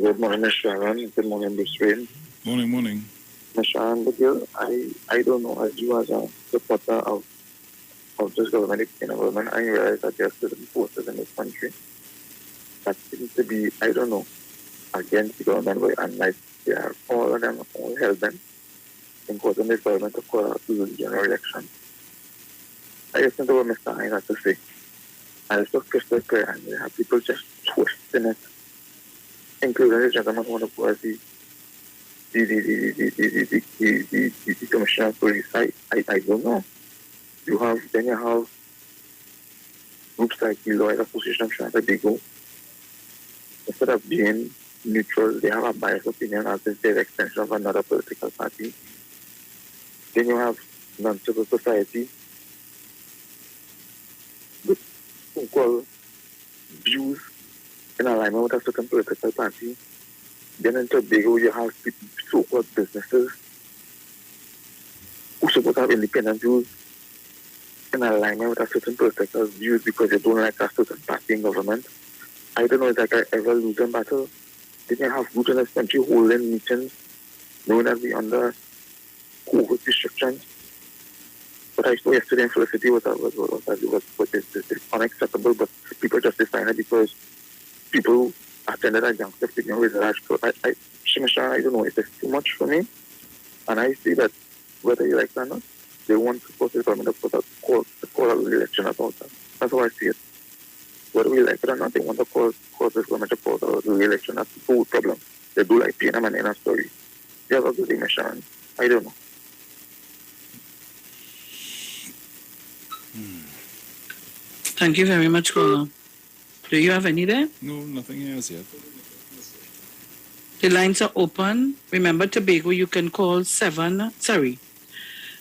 Good morning, Miss Sharon. Good morning, Miss Rain. Morning. Miss Sharon, but girl, I don't know, as you as a supporter of this government, government, I realize that there are certain forces in this country that seem to be, I don't know, against the government, and like they are all of them all hell bent in causing this government to call out to the general election. I listen to what Mr. Hines had to say. And it's just crystal clear, and you have people just twisting it, including the gentleman who was the commissioner of police. I don't know. You have groups like the Lawyers Association of Sharon and Tobago. Instead of being neutral, they have a biased opinion as if they're an extension of another political party. Then you have non-civil society with so-called views in alignment with a certain political party. Then in Tobago, you have so-called businesses who supposed to have independent views in alignment with a certain political views because they don't like a certain party in government. I don't know, it's like an ever-losing battle. Then you have groups in this country holding meetings, knowing that we're under COVID restrictions. But I saw yesterday in Felicity was unacceptable, but people justifying it because people attended a youngster figure with a large crowd. I don't know, it's too much for me. And I see that whether you like it or not, they want to force the government to call a re-election about that. That's how I see it. Whether we like it or not, they want to cause this government to call a re-election. That's the whole problem. They do like paying a man in a story. They have a good day, Sharon. I don't know. Thank you very much, caller. Do you have any there? No, nothing else yet. The lines are open. Remember, Tobago, you can call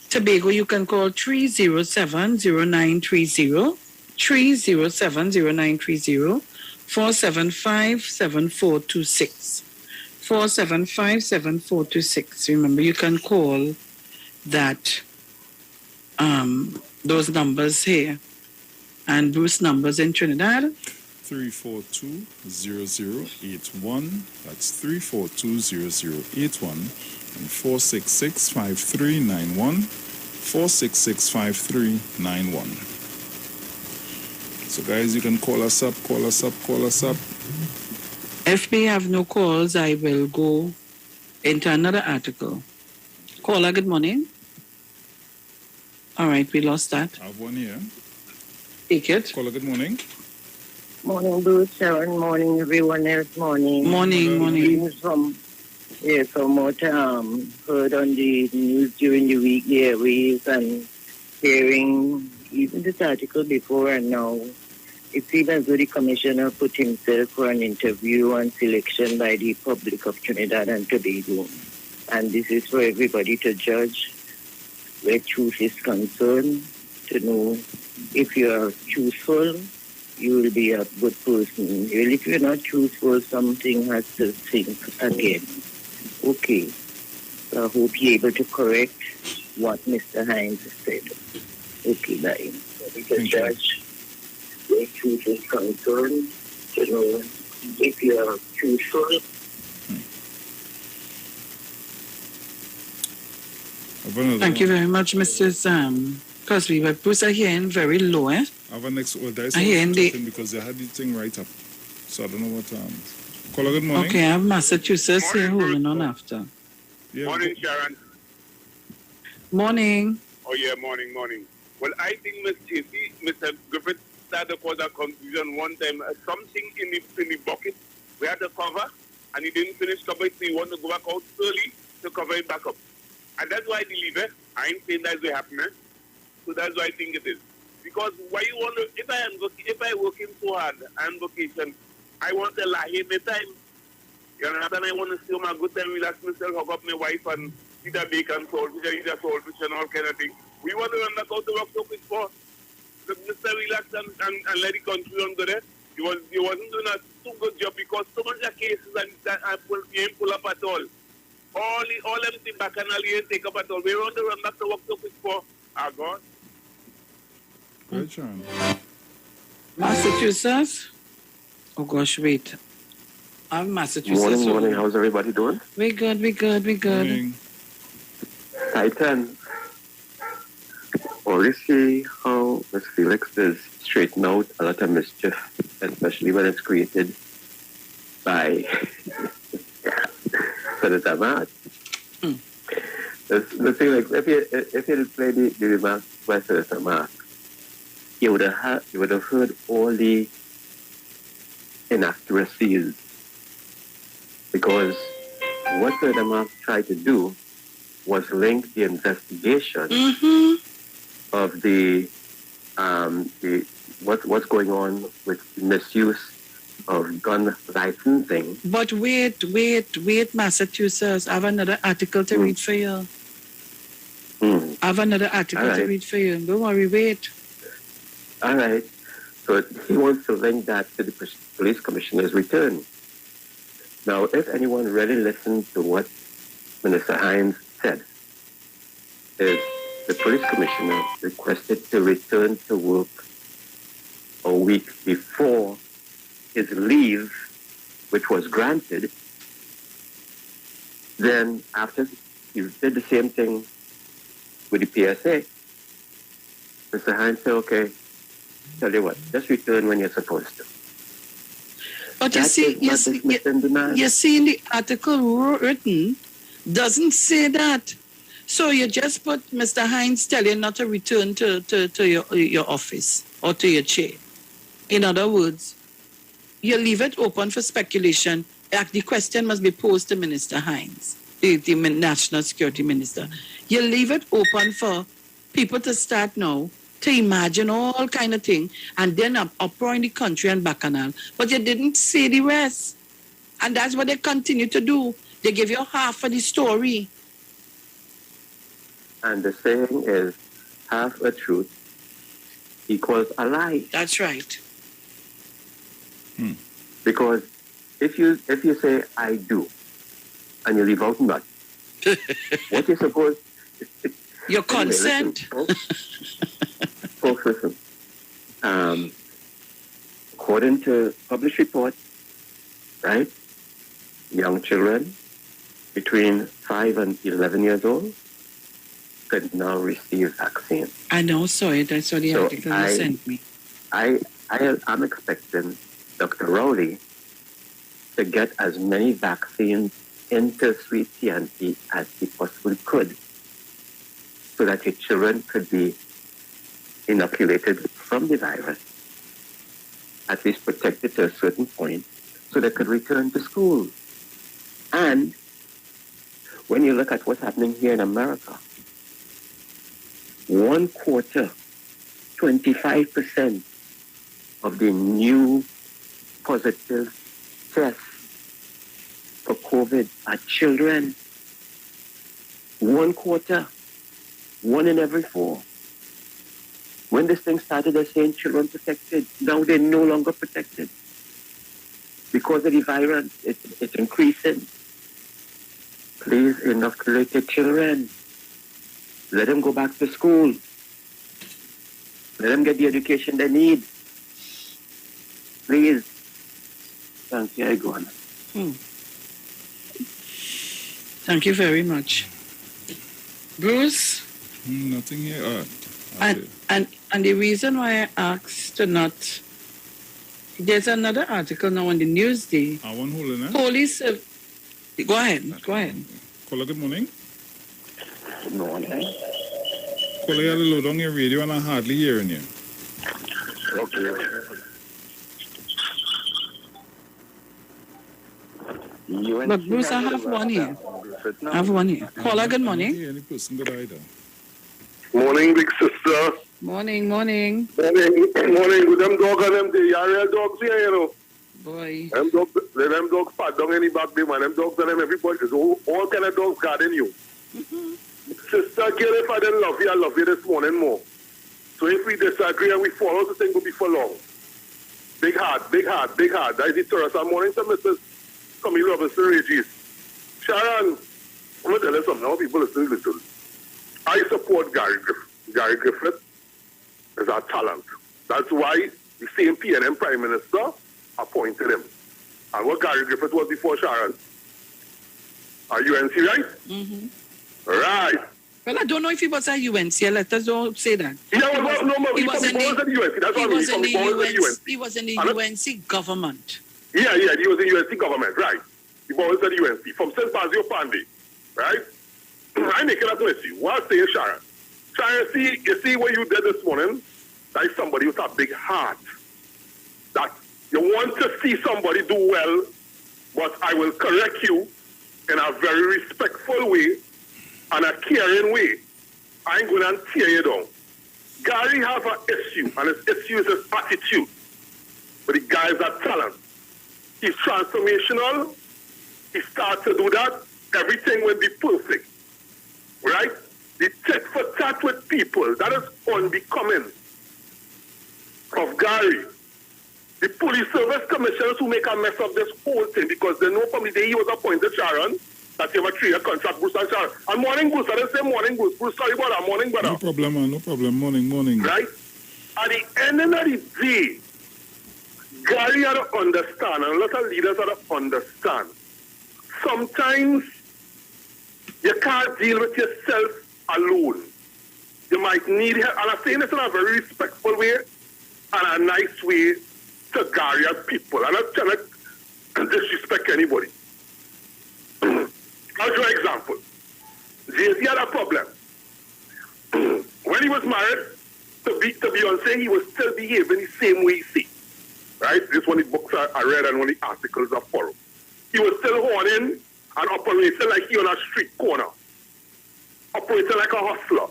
Tobago, you can call 307-0930, 307-0930, 475-7426, 475-7426. Remember, you can call that, those numbers here. And Bruce numbers in Trinidad? 342-0081. That's 342-0081. And 466-5391. 466-5391. So guys, you can call us up. If we have no calls, I will go into another article. Caller, good morning. All right, we lost that. I have one here. Take it. Caller, good morning. Morning, Bruce, Sharon. Morning, everyone else. Morning. Morning. From what heard on the news during the week, the airways, and hearing even this article before and now, it seems as though the commissioner put himself for an interview and selection by the public of Trinidad and Tobago. And this is for everybody to judge where truth is concerned, to know if you are truthful, you will be a good person. Well, if you're not truthful, something has to think again. Okay. So I hope you're able to correct what Mr. Hines said. Okay, bye. We can judge where truth is concerned, to know if you are truthful. Thank you very much, Mrs. Cosby. But Bruce, I hearing very low, eh? Our next order is because they had the thing right up. So I don't know what caller, good morning. Okay, I have Massachusetts here holding on after. Yeah, morning, Sharon. Morning. Oh yeah, morning. Well, I think Mr. Griffith started to cause a confusion one time. Something in the bucket we had to cover, and he didn't finish cover it, so he wanted to go back out early to cover it back up. And that's why they leave it. I ain't saying that's what happened. So that's why I think it is. Because why you want to, if I working so hard, I'm vacation, I want to lie in the time. You understand? I want to stay my good time, relax myself, hug up my wife and eat a bacon saltfish, eat a saltfish and all kind of thing. We want to run back out to work so quick for Mr. Relax and let the country on go there. He wasn't doing a too good job because so much of cases and he ain't pull up at all. All everything back and all he ain't take up at all. We want to run back to work so quick for our God. Good, Sharon. Massachusetts? Oh gosh, wait. Massachusetts. Morning. How's everybody doing? We good. Morning. Titan. Well, you see how Miss Felix is straightening out a lot of mischief, especially when it's created by Senator Matt. The thing, like, if you had played the remarks by Senator Matt, you would have heard all the inaccuracies, because what Senator Matt tried to do was link the investigation of the what's going on with misuse of gun licensing. But wait, Massachusetts. I have another article to read for you. I have another article to read for you. Don't worry, wait. All right. So he wants to link that to the police commissioner's return. Now, if anyone really listened to what Minister Hines said, is the police commissioner requested to return to work a week before his leave, which was granted. Then after you did the same thing with the PSA, Mr. Hines said, okay, tell you what, just return when you're supposed to. But you see in the article written, doesn't say that. So you just put Mr. Hines tell you not to return to your office or to your chair. In other words, you leave it open for speculation. The question must be posed to Minister Hines, the National Security Minister. You leave it open for people to start now to imagine all kind of thing, and then uproar in the country and bacchanal. But you didn't say the rest. And that's what they continue to do. They give you half of the story. And the saying is, half a truth equals a lie. That's right. Because if you say I do, and you leave out not, what you suppose? Your consent. Anyway, folks, listen. According to published reports, right, young children between 5 and 11 years old could now receive vaccine. I know, saw it. I saw the article you sent me. I'm expecting Dr. Rowley to get as many vaccines into Sweet TNT as he possibly could, so that your children could be inoculated from the virus, at least protected to a certain point, so they could return to school. And when you look at what's happening here in America, 1/4, 25% of the new positive tests for COVID are children. 1/4, 1 in every 4. When this thing started, they're saying children protected. Now they're no longer protected. Because of the virus, it's increasing. Please inoculate your children. Let them go back to school. Let them get the education they need. Please. Thank you. I go on. Thank you very much. Bruce? Nothing here. And the reason why I asked to not... There's another article now on the Newsday. I want holding it. Police... Go ahead. Caller, good morning. Good morning. Caller, you have to low down your radio and I'm hardly hearing you. Okay. But Bruce, I have one here. Caller, good morning. Any person good either. Morning, big sister. Morning. Morning. With them dogs and them, they are real dogs here, you know. Boy. Them dogs pat down any back there, man. Them dogs and them, everybody, there's all kind of dogs guarding you. Sister, girl, if I didn't love you, I love you this morning more. So if we disagree and we follow, the thing will be for long. Big heart. That is the Thursday morning, so Mrs. Camille Robinson Regis. Sharon, I'm going to tell you something now, people listen. I support Gary Griffith. Gary Griffith is our talent. That's why the same PNM Prime Minister appointed him. And what Gary Griffith was before Sharon? A UNC, right? Mm-hmm. Right. Well, I don't know if he was a UNC. Let us don't say that. Yeah, he was in the UNC. That's what I mean. He was in the UNC government. Yeah, he was in the UNC government, right. He was in the UNC. From St. Basil Pandey, right? I make it up with you. What I'm saying, Sharon? Sharon, you see what you did this morning? That is somebody with a big heart. That you want to see somebody do well, but I will correct you in a very respectful way and a caring way. I ain't going to tear you down. Gary has an issue, and his issue is his attitude. But the guy's a talent. He's transformational. He starts to do that. Everything will be perfect. Right? The tit for tat with people, that is unbecoming of Gary. The police service commissioners who make a mess of this whole thing because they know from the day he was appointed, Sharon, that he have a 3-year contract, Bruce and Sharon. And morning, Bruce. I didn't say morning, Bruce. Bruce, sorry about that. Morning, brother. No problem, man. No problem. Morning. Right? At the end of the day, Gary had to understand, and a lot of leaders had to understand, sometimes you can't deal with yourself alone. You might need help. And I'm saying this in a very respectful way and a nice way to Gary as people. I'm not trying to disrespect anybody. I'll give you an example. Jay-Z had a problem. When he was married to Beyonce, he was still behaving the same way he see. Right? This one of the books I read and one of the articles I follow. He was still horning and operating like he on a street corner. Operating like a hustler.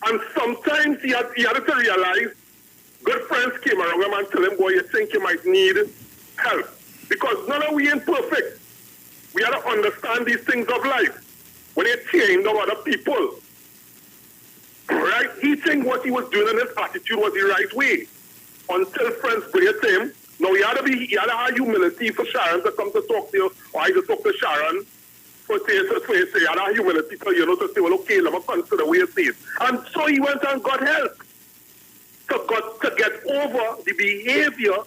And sometimes he had to realize good friends came around him and tell him, boy, you think you might need help. Because none of we ain't perfect. We have to understand these things of life. When you're tearing down other people, right? He think what he was doing in his attitude was the right way. Until friends bring it to him. Now he had to have humility for Sharon to come to talk to you, or I just talk to Sharon for say, he had a humility for you know to say, well, okay, let me consider what you say. And so he went and got help to get over the behavior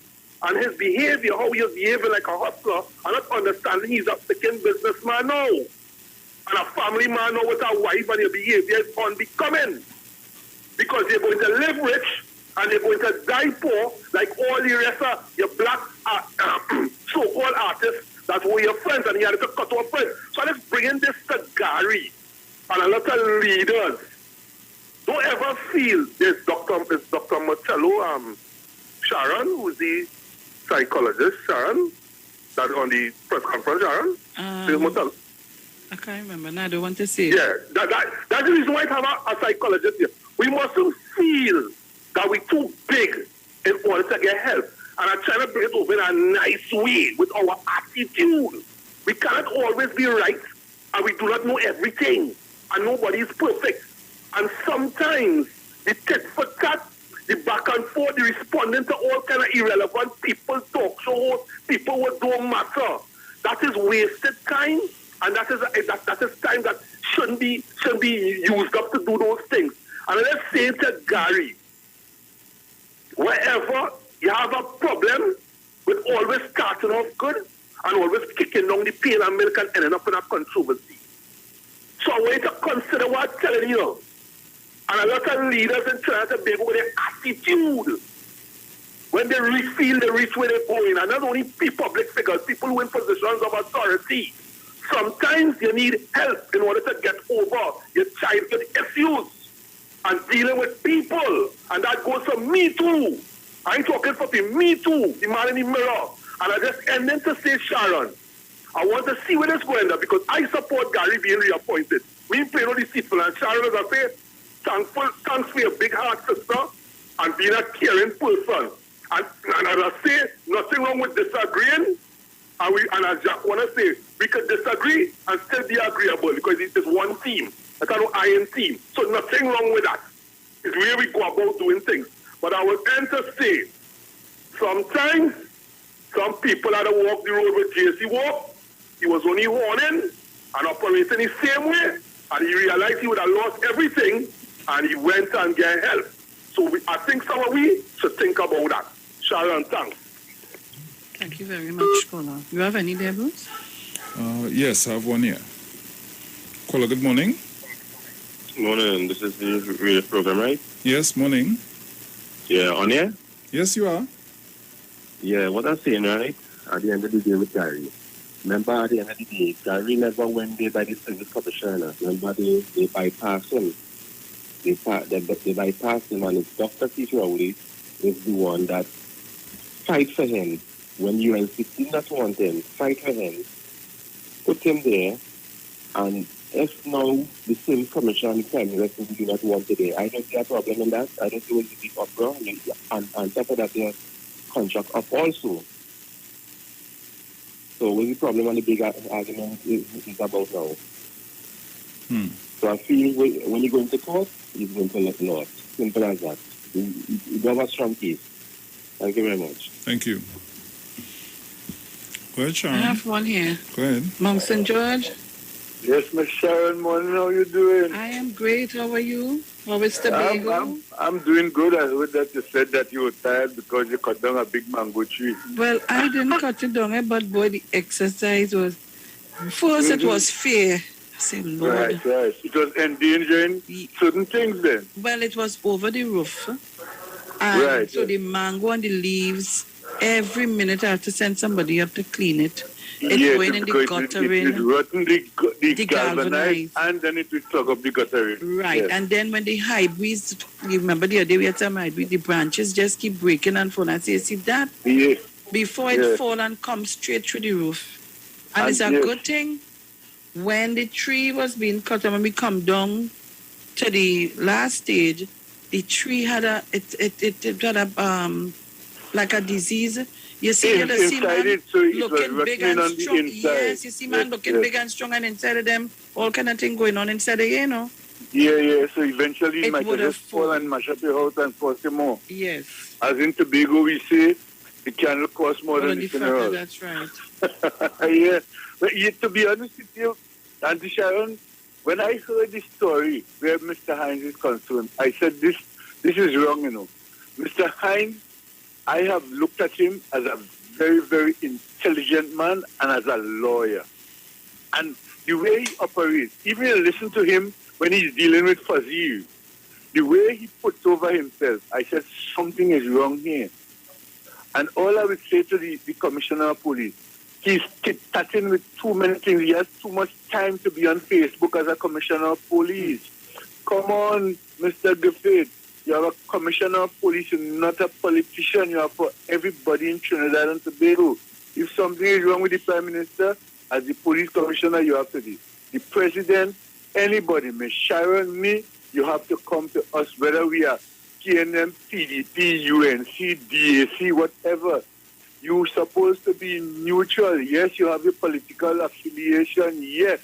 and his behavior, how he was behaving like a hustler, and not understanding he's a freaking businessman now. And a family man now with a wife, and your behavior is unbecoming. Because you're going to live rich and you're going to die poor like all the rest of your black so-called artists that were your friends, and he had to cut off friends. So let's bring in this to Gary and a lot of leaders. Don't ever feel there's Dr. Marcello, Sharon, who's the psychologist, Sharon, that on the press conference, Sharon. I can't remember. No, I don't want to say it. Yeah, that's the reason why I have a psychologist here. We mustn't feel that we're too big in order to get help. And I'm trying to bring it over in a nice way with our attitude. We cannot always be right, and we do not know everything, and nobody is perfect. And sometimes the tit for tat, the back and forth, the responding to all kind of irrelevant people talk shows, people who don't matter. That is wasted time, and that is time that shouldn't be used up to do those things. And let's say to Gary, wherever you have a problem with always starting off good and always kicking down the pail and milk and ending up in a controversy. So I want you to consider what I'm telling you. And a lot of leaders in Trinidad and Tobago with their attitude. When they feel they reach where they're going, and not only public figures, people who are in positions of authority. Sometimes you need help in order to get over your childhood issues and dealing with people. And that goes for me too. I ain't talking for me too, the man in the mirror. And I just ending to say, Sharon, I want to see where this going there because I support Gary being reappointed. We ain't playing no deceitful. And Sharon, as I say, thanks for your big heart, sister, and being a caring person. And as I say, nothing wrong with disagreeing. And as Jack want to say, we could disagree and still be agreeable because it is one team. It's an iron team. So nothing wrong with that. It's where we go about doing things. But I will end to say, sometimes some people had to walk the road with JC walk. He was only warning and operating the same way. And he realized he would have lost everything. And he went and get help. So I think some of we should think about that. Sharon, thanks. Thank you very much, caller. You have any demos? Yes, I have one here. Caller, good morning. Morning, this is the radio program, right? Yes, morning. Yeah, on here? Yes, you are. Yeah, what I'm saying, right? At the end of the day with Gary. Remember, at the end of the day, Gary never went there by the service commissioner. Remember, they bypassed him. They bypassed him, and it's Dr. T. Rowley is the one that fight for him. When UNC did not want him, fight for him, put him there, and if now the same commission and prime minister do not want it there, I don't see a problem in that. I don't see what's the big uproar, and on top of that, their contract up also. So what's the problem and the big argument is about now? So I feel when you go into court, you're going to let loss. Simple as that. You have a strong case. Thank you very much. Thank you. Go ahead, Sharon. I have one here. Go ahead. Mount St. George. Yes, Miss Sharon, morning, how you doing? I am great. How are you? How is Tobago? I'm doing good. I heard that you said that you were tired because you cut down a big mango tree. Well, I didn't cut it down, but boy, the exercise was... First, it was fair. I said, Lord. Right. It was endangering certain things then. Well, it was over the roof. And so the mango and the leaves, every minute I have to send somebody up to clean it. It's going in the guttering. It rotten the galvanized, and then it will clog up the guttering. Right, and then when the hybrids, you remember the other day we had some hybrids, the branches just keep breaking and falling. And say, see that? Yes. Before it fall and come straight through the roof. And it's a good thing when the tree was being cut and when we come down to the last stage, the tree had like a disease. You see, man looking big and strong. Yes, you see, man looking big and strong, and inside of them, all kind of thing going on inside of you know. Yeah. So eventually, it might just fall and mash up your house and cost you more. Yes. As in Tobago, we say the candle costs more than the funeral. That's right. Yeah. But to be honest with you, Auntie Sharon, when I heard this story where Mr. Hines is concerned, I said, this is wrong, you know. Mr. Hines, I have looked at him as a very, very intelligent man and as a lawyer. And the way he operates, even listen to him when he's dealing with Fazil, the way he puts over himself, I said, something is wrong here. And all I would say to the commissioner of police, he's tit-tatting with too many things. He has too much time to be on Facebook as a commissioner of police. Come on, Mr. Griffith. You are a commissioner of police, you're not a politician. You are for everybody in Trinidad and Tobago. If something is wrong with the Prime Minister, as the police commissioner, you have to do. The President, anybody, Ms. Sharon, me, you have to come to us, whether we are KNM, PDP, UNC, DAC, whatever. You're supposed to be neutral. Yes, you have your political affiliation, yes.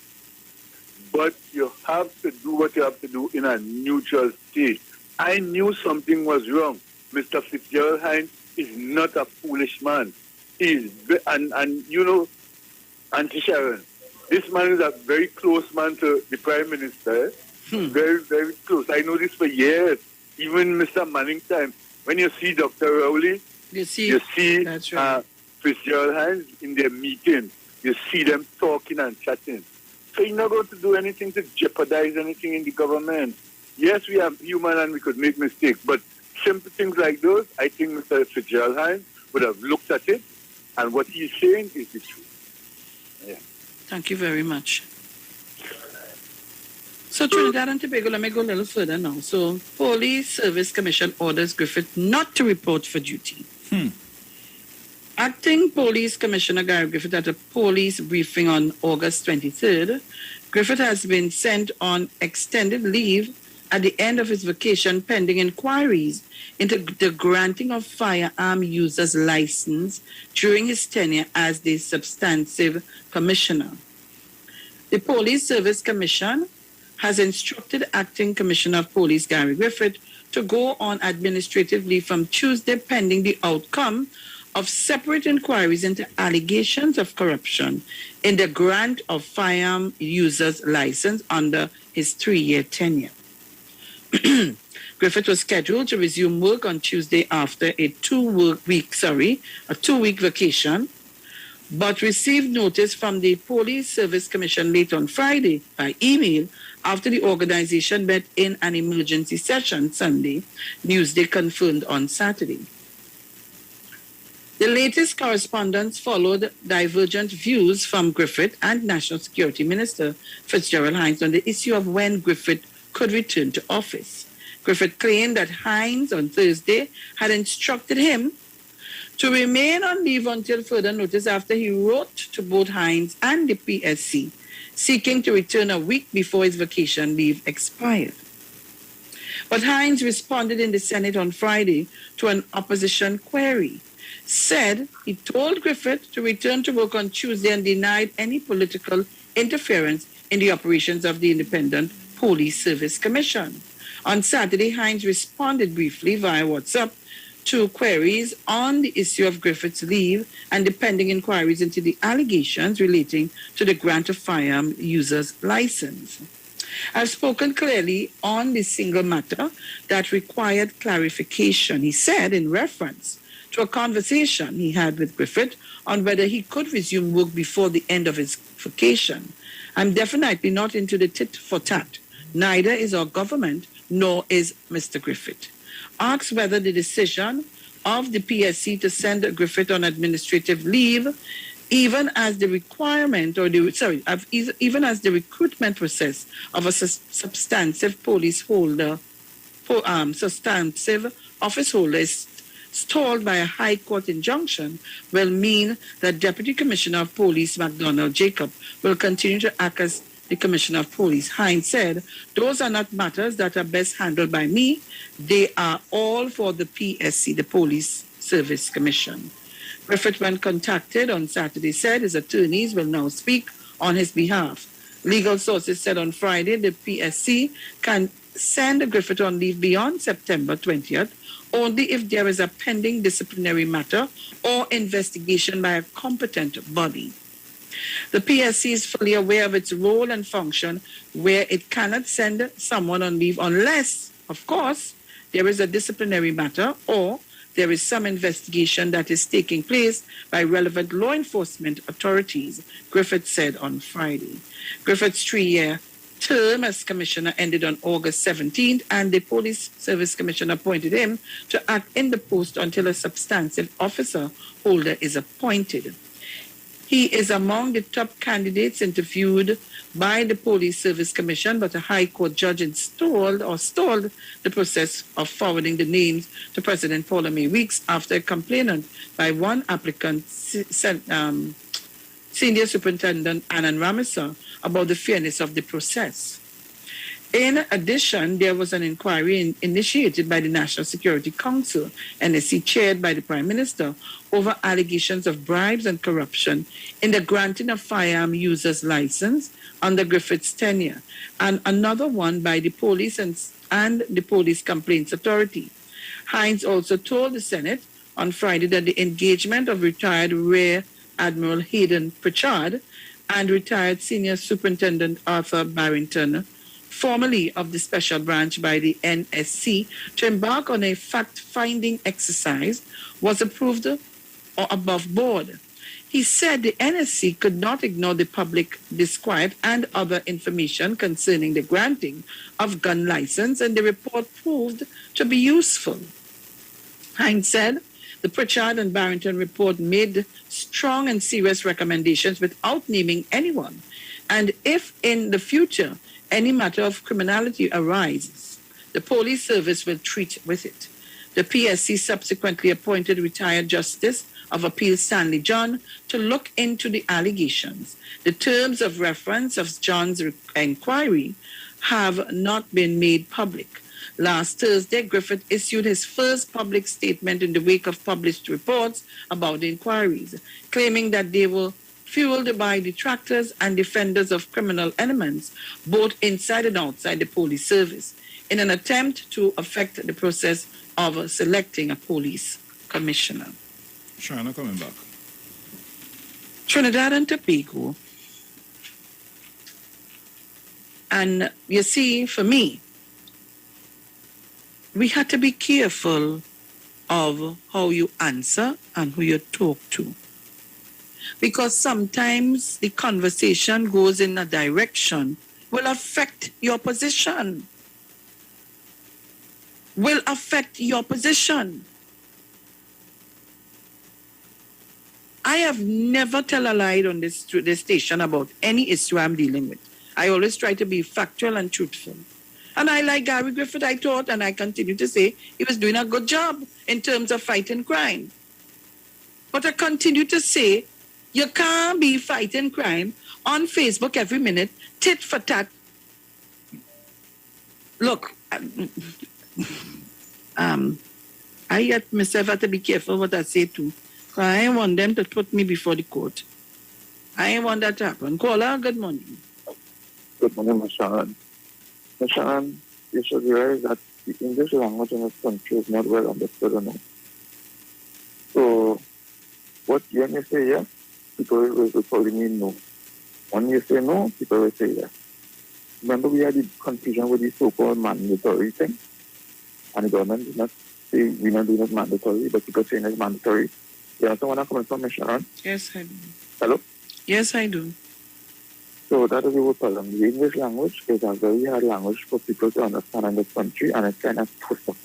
But you have to do what you have to do in a neutral state. I knew something was wrong. Mr. Fitzgerald Hines is not a foolish man. And you know, Auntie Sharon, this man is a very close man to the Prime Minister. Very, very close. I know this for years. Even Mr. Manning time. When you see Dr. Rowley, you see Fitzgerald Hines in their meeting. You see them talking and chatting. So you're not going to do anything to jeopardize anything in the government. Yes, we are human and we could make mistakes, but simple things like those, I think Mr. Fitzgerald Hines would have looked at it, and what he's saying is the truth. Yeah. Thank you very much. So Trinidad and Tobago, let me go a little further now. So Police Service Commission orders Griffith not to report for duty. Acting Police Commissioner Gary Griffith at a police briefing on August 23rd, Griffith has been sent on extended leave at the end of his vacation pending inquiries into the granting of firearm users license during his tenure as the substantive commissioner. The Police Service Commission has instructed Acting Commissioner of Police Gary Griffith to go on administrative leave from Tuesday pending the outcome of separate inquiries into allegations of corruption in the grant of firearm users license under his 3-year tenure. Griffith was scheduled to resume work on Tuesday after a two-week vacation, but received notice from the Police Service Commission late on Friday by email after the organization met in an emergency session Sunday, Newsday confirmed on Saturday. The latest correspondence followed divergent views from Griffith and National Security Minister Fitzgerald Hinds on the issue of when Griffith could return to office. Griffith claimed that Hinds on Thursday had instructed him to remain on leave until further notice after he wrote to both Hinds and the PSC, seeking to return a week before his vacation leave expired. But Hinds responded in the Senate on Friday to an opposition query, said he told Griffith to return to work on Tuesday and denied any political interference in the operations of the Independent Police Service Commission. On Saturday, Hinds responded briefly via WhatsApp to queries on the issue of Griffith's leave and the pending inquiries into the allegations relating to the grant of firearm user's license. I've spoken clearly on the single matter that required clarification, he said in reference to a conversation he had with Griffith on whether he could resume work before the end of his vacation. I'm definitely not into the tit for tat. Neither is our government, nor is Mr. Griffith. Asked whether the decision of the PSC to send Griffith on administrative leave, even as the recruitment process of a substantive office holder is stalled by a High Court injunction, will mean that Deputy Commissioner of Police MacDonald Jacob will continue to act as the Commissioner of Police. Hinds said, those are not matters that are best handled by me. They are all for the PSC, the Police Service Commission. Griffith, when contacted on Saturday, said his attorneys will now speak on his behalf. Legal sources said on Friday the PSC can send Griffith on leave beyond September 20th only if there is a pending disciplinary matter or investigation by a competent body. The PSC is fully aware of its role and function where it cannot send someone on leave unless, of course, there is a disciplinary matter or there is some investigation that is taking place by relevant law enforcement authorities, Griffith said on Friday. Griffith's 3-year term as commissioner ended on August 17th, and the Police Service Commission appointed him to act in the post until a substantive officer holder is appointed. He is among the top candidates interviewed by the Police Service Commission, but a High Court judge stalled the process of forwarding the names to President Paula May Weeks after a complainant by one applicant, Senior Superintendent Anand Ramasa, about the fairness of the process. In addition, there was an inquiry initiated by the National Security Council, NSC, chaired by the Prime Minister, over allegations of bribes and corruption in the granting of firearm users' license under Griffith's tenure, and another one by the police and the Police Complaints Authority. Hinds also told the Senate on Friday that the engagement of retired Rear Admiral Hayden Pritchard and retired Senior Superintendent Arthur Barrington, formerly of the Special Branch by the NSC, to embark on a fact-finding exercise was approved or above board. He said the NSC could not ignore the public disquiet and other information concerning the granting of gun license, and the report proved to be useful. Hinds said the Pritchard and Barrington report made strong and serious recommendations without naming anyone, and if in the future any matter of criminality arises, the police service will treat with it. The PSC subsequently appointed retired Justice of Appeal Stanley John to look into the allegations. The terms of reference of John's inquiry have not been made public. Last Thursday, Griffith issued his first public statement in the wake of published reports about the inquiries, claiming that they were fueled by detractors and defenders of criminal elements, both inside and outside the police service, in an attempt to affect the process of selecting a police commissioner. Sharon, coming back. Trinidad and Tobago. And you see, for me, we had to be careful of how you answer and who you talk to. Because sometimes the conversation goes in a direction will affect your position. Will affect your position. I have never tell a lie on this station about any issue I'm dealing with. I always try to be factual and truthful. And I like Gary Griffith, I thought, and I continue to say he was doing a good job in terms of fighting crime. But I continue to say you can't be fighting crime on Facebook every minute, tit for tat. Look, I get myself have to be careful what I say too. I ain't want them to put me before the court. I ain't want that to happen. Caller, good morning. Good morning, Ms. Sharon. Ms. Sharon, you should realize that the English language in this country is not well understood enough. So, when you say yes, people will probably mean no. When you say no, people will say yes. Remember, we had the confusion with the so-called mandatory thing, and the government did not say we're not doing it mandatory, but people saying it's mandatory. You understand where I'm coming from, Ms. Sharon? Yes, I do. Hello? Yes, I do. So that is the whole problem. The English language is a very hard language for people to understand in this country, and it's kind of twisted.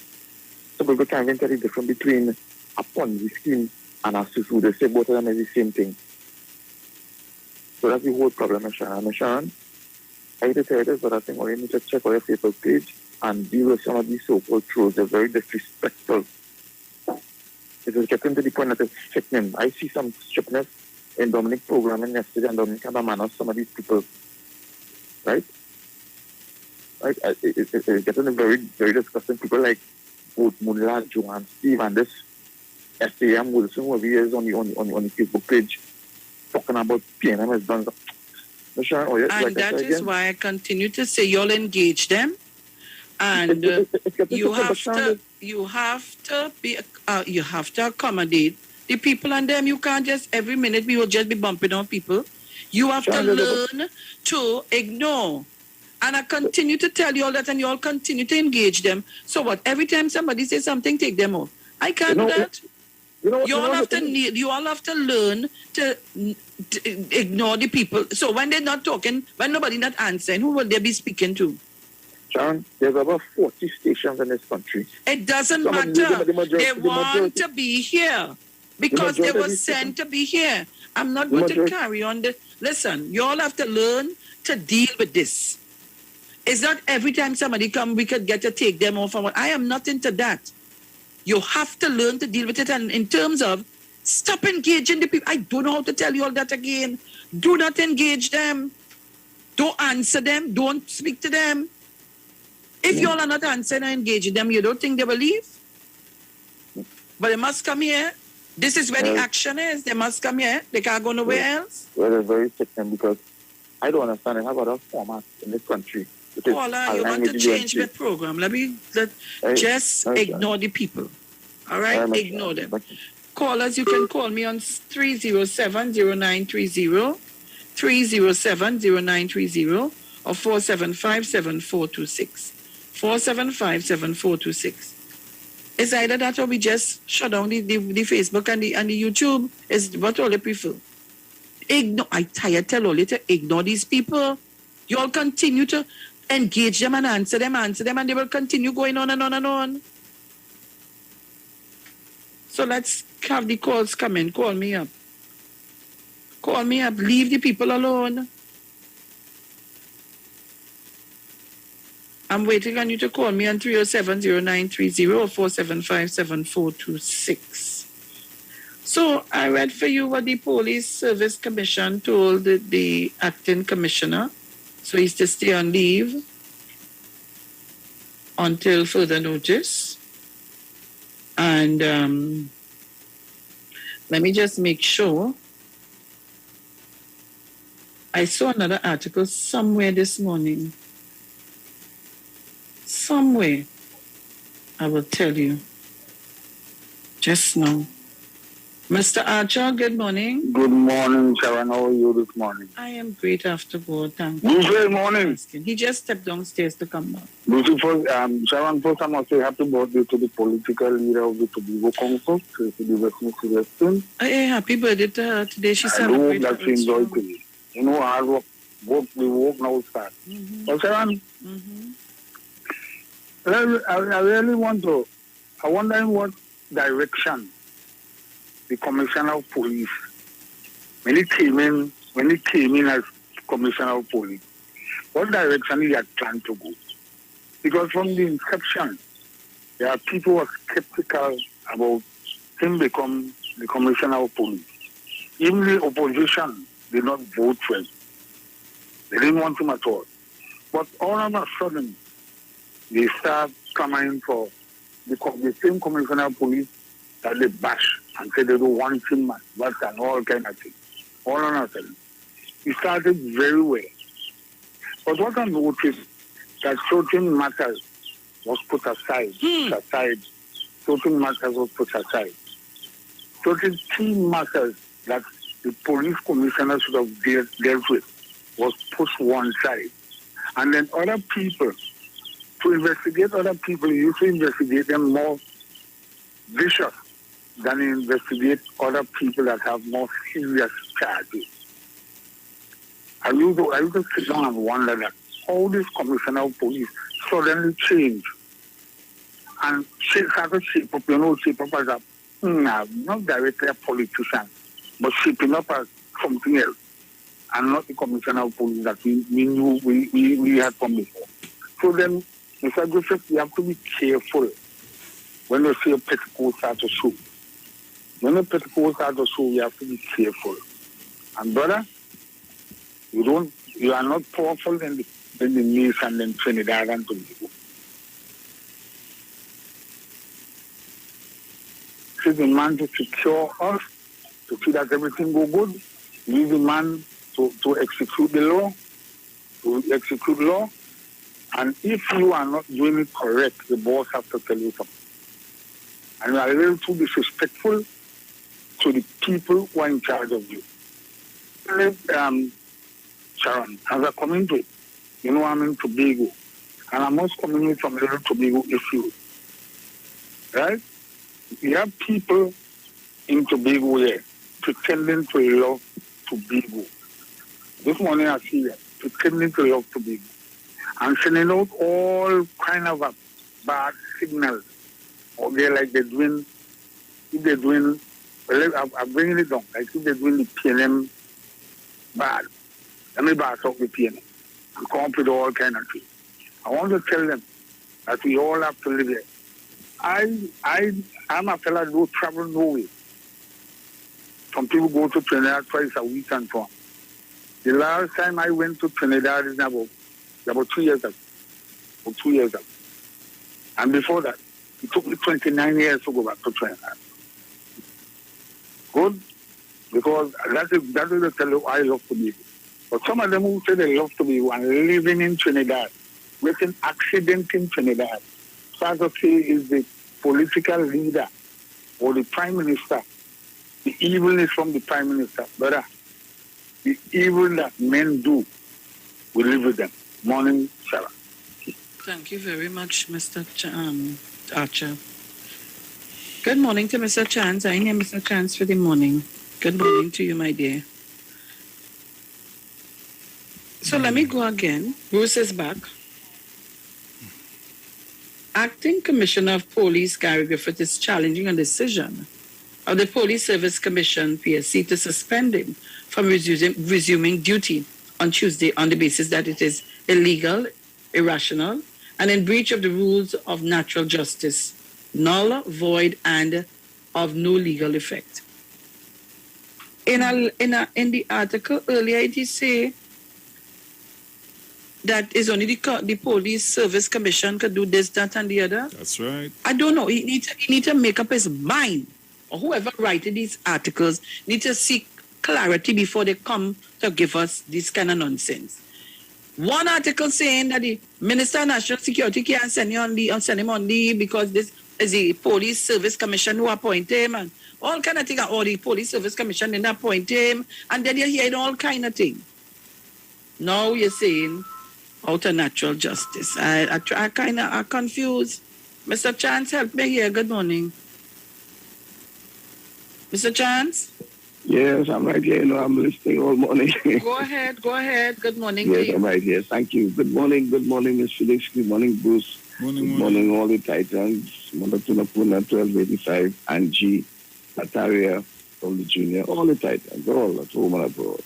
So people can't even tell the difference between a Ponzi scheme and a susu. They say both of them is the same thing. So that's the whole problem, Ms. Sharon. Ms. Sharon, I hate to tell you this, but I think we need to check out your Facebook page and deal with some of these so-called trolls. They're very disrespectful. It is getting to the point that it's sickening. I see some strictness in Dominic programming yesterday, and Dominic had a man of some of these people. Right? It's getting very, very disgusting. People like both Munla, Joanne, Steve, and this SAM Wilson, who is on the Facebook page, talking about PNM has done. And that is why I continue to say you'll engage them, and you have to accommodate the people and them. You can't just every minute we will just be bumping on people. You have to learn to ignore. And I continue to tell you all that, and you all continue to engage them. So what? Every time somebody says something, take them off. I can't do that. You all have to learn to ignore the people. So when they're not talking, when nobody not answering, who will they be speaking to? Sharon, there's about 40 stations in this country. It doesn't matter. They want to be here because they were sent to be here. I'm not going to carry on the... Listen, you all have to learn to deal with this. It's not every time somebody come, we could get to take them off. I am not into that. You have to learn to deal with it. And in terms of stop engaging the people, I don't know how to tell you all that again. Do not engage them. Don't answer them. Don't speak to them. If you all are not answering or engaging them, you don't think they will leave? But they must come here. This is where the action is. They must come here. They can't go nowhere else. Well, they're very sickening because I don't understand. I have other formats in this country. Paula, you want to change the program. Just ignore the people. All right? Ignore them. Callers, you can call me on 307-0930, 307-0930, or 475-7426. 475-7426. It's either that or we just shut down the Facebook and the YouTube. Is what all the prefer. Ignore. I tell all you to ignore these people. You all continue to engage them and answer them, and they will continue going on and on and on. So let's have the calls come in. Call me up. Call me up. Leave the people alone. I'm waiting on you to call me on 307-0930 or 475-7426. So I read for you what the Police Service Commission told the acting commissioner. So he's to stay on leave until further notice. And let me just make sure. I saw another article somewhere this morning. Somewhere. I will tell you. Just now. Mr. Archer, good morning. Good morning, Sharon. How are you this morning? I am great after God, thank you. Good morning. He just stepped downstairs to come back. Beautiful. Sharon, first I must say happy birthday to the political leader of the Tobago Council, Tracy Weston. Hey, happy birthday to her today. She I hope celebrated. that she enjoyed today. You know, hard work, the work now starts. But Sharon, I really I wonder in what direction the Commissioner of Police, when he came in as Commissioner of Police, what direction he had planned to go? Because from the inception, there are people who are skeptical about him become the Commissioner of Police. Even the opposition did not vote for him. They didn't want him at all. But all of a sudden, they start coming for the same Commissioner of Police that they bash and say they don't want him, but and all kind of things. All on a sudden. He started very well. But what I noticed that certain matters was put aside. Certain matters was put aside. Certain key matters that the police commissioner should have dealt with was put one side. And then other people, to investigate other people, you used to investigate them more vicious than investigate other people that have more serious charges. I used to sit down and wonder that how this commissioner of police suddenly changed and started shape up as a, not directly a politician, but shaping up as something else, and not the commissioner of police that we knew we had from before. So then, Mr. Griffith, you have to be careful when you see a petticoat start to show. When a petticoat start to show, you have to be careful. And brother, you are not powerful in the nation in Trinidad and Tobago. He's the man to secure us, to see that everything go good. He's the man to execute the law. And if you are not doing it correct, the boss has to tell you something. And you are a little too disrespectful to the people who are in charge of you. Sharon, as I come into it, I'm in Tobago, and I must communicate from little Tobago issues. Right? We have people in Tobago here pretending to love Tobago. This morning I see them pretending to love Tobago and sending out all kind of bad signals. Okay, like they're doing, I'm bringing it down, like if they're doing the PNM bad. Let me back up the PNM and come up with all kind of things. I want to tell them that we all have to live here. I'm a fella who travel nowhere. Some people go to Trinidad twice a week and so on. The last time I went to Trinidad is about 2 years ago. And before that, it took me 29 years to go back to Trinidad. Good? Because that is the fellow I love to be. But some of them who say they love to be and living in Trinidad, with an accident in Trinidad, start to say is the political leader or the prime minister. The evil is from the prime minister. Brother, the evil that men do, we live with them. Morning, Sharon. Thank you very much, Mr. Archer. Good morning to Mr. Chance. I am Mr. Chance for the morning. Good morning to you, my dear. So let me go again. Bruce is back. Acting Commissioner of Police Gary Griffith is challenging a decision of the Police Service Commission, PSC, to suspend him from resuming duty on Tuesday on the basis that it is illegal, irrational, and in breach of the rules of natural justice, null, void, and of no legal effect. In the article earlier, it say that is only the Police Service Commission could do this, that, and the other. That's right. I don't know. He need to make up his mind, or whoever writing these articles need to seek clarity before they come to give us this kind of nonsense. One article saying that the Minister of National Security can't send him on leave because this Is the Police Service Commission who appoint him and all kind of thing, or the Police Service Commission didn't appoint him, and then you're hearing all kind of thing. Now you're saying out of natural justice. I kind of confused. Mr. Chance, help me here. Good morning. Mr. Chance? Yes, I'm right here. I'm listening all morning. Go ahead. Good morning. Yes, Dave. I'm right here. Thank you. Good morning, Ms. Felix. Good morning, Bruce. Good morning, all the Titans. Mother Tunapuna, 1285, Angie, Natalia, all the junior, all the Titans, all at home and abroad.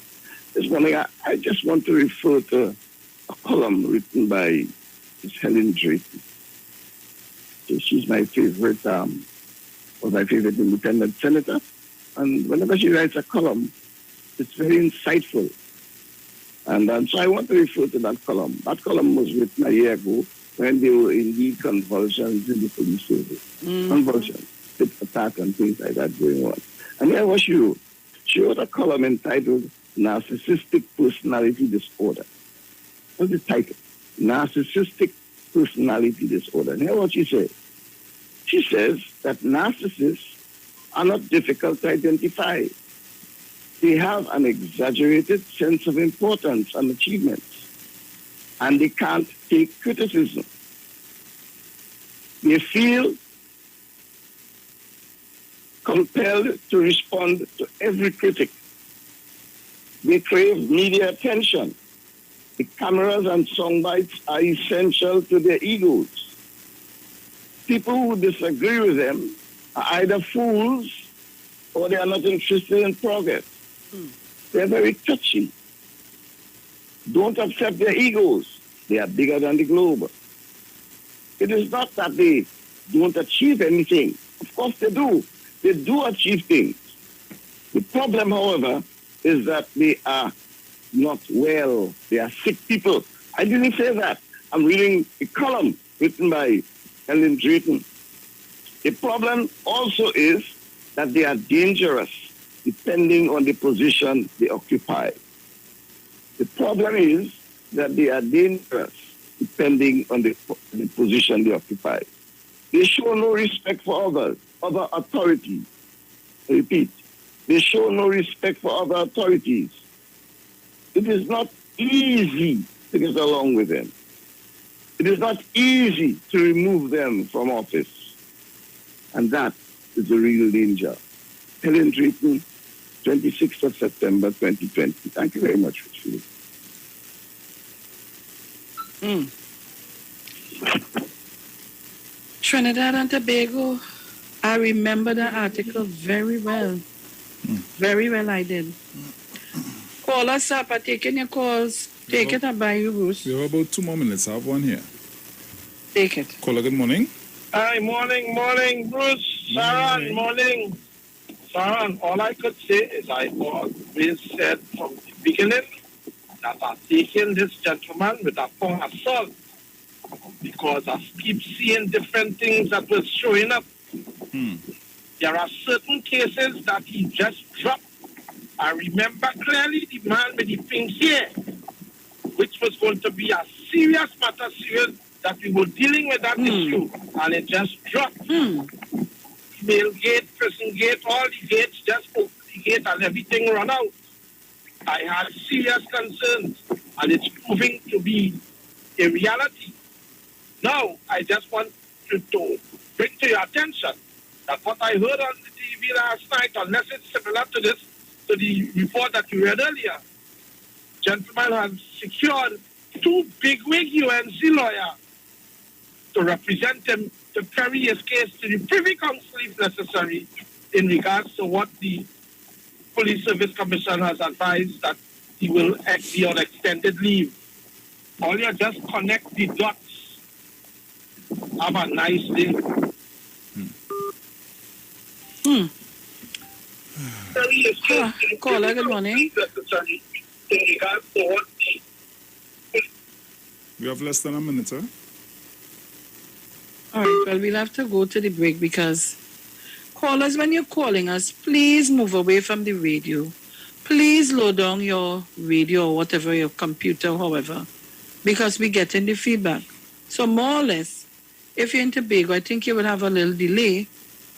This morning, I just want to refer to a column written by Ms. Helen Drayton. She's my favorite, was my favorite independent senator. And whenever she writes a column, it's very insightful. And so I want to refer to that column. That column was written a year ago when there were indeed convulsions in the police service. Convulsions, pit attack and things like that going on. And here was she wrote. She wrote a column entitled Narcissistic Personality Disorder. What's the title? Narcissistic Personality Disorder. And here what she says. She says that narcissists are not difficult to identify. They have an exaggerated sense of importance and achievements, and they can't take criticism. They feel compelled to respond to every critic. They crave media attention. The cameras and sound bites are essential to their egos. People who disagree with them are either fools or they are not interested in progress. They're very touchy. Don't accept their egos. They are bigger than the globe. It is not that they don't achieve anything. Of course they do. They do achieve things. The problem, however, is that they are not well. They are sick people. I didn't say that. I'm reading a column written by Helen Drayton. The problem also is that they are dangerous depending on the position they occupy. The problem is that they are dangerous depending on the position they occupy. They show no respect for others, other authorities. I repeat, they show no respect for other authorities. It is not easy to get along with them. It is not easy to remove them from office. And that is the real danger. Helen Drayton, 26th of September, 2020. Thank you very much, Felix. Trinidad and Tobago, I remember the article very well. Very well I did. Call us up. I'm taking your calls. Take it up by you, Bruce. We have about 2 more minutes. I have one here. Take it. Caller, good morning. Hi, morning, Bruce. Sharon, morning. Sharon, all I could say is I always said from the beginning that I'm taking this gentleman with a form of salt because I keep seeing different things that was showing up. There are certain cases that he just dropped. I remember clearly the man with the pink hair, which was going to be a serious matter, that we were dealing with that issue, and it just dropped. Mail gate, prison gate, all the gates just opened the gate and everything run out. I had serious concerns, and it's proving to be a reality. Now, I just want to bring to your attention that what I heard on the TV last night, unless it's similar to this, to the report that you read earlier, gentleman has secured 2 bigwig UNC lawyers to represent him to carry his case to the Privy Council if necessary in regards to what the Police Service Commission has advised that he will be on extended leave. All you just connect the dots. Have a nice day. Caller, good morning. We have less than a minute, sir. All right, well, we'll have to go to the break because callers, when you're calling us, please move away from the radio. Please lower down your radio or whatever, your computer, however, because we're getting the feedback. So more or less, if you're in Tobago, I think you will have a little delay,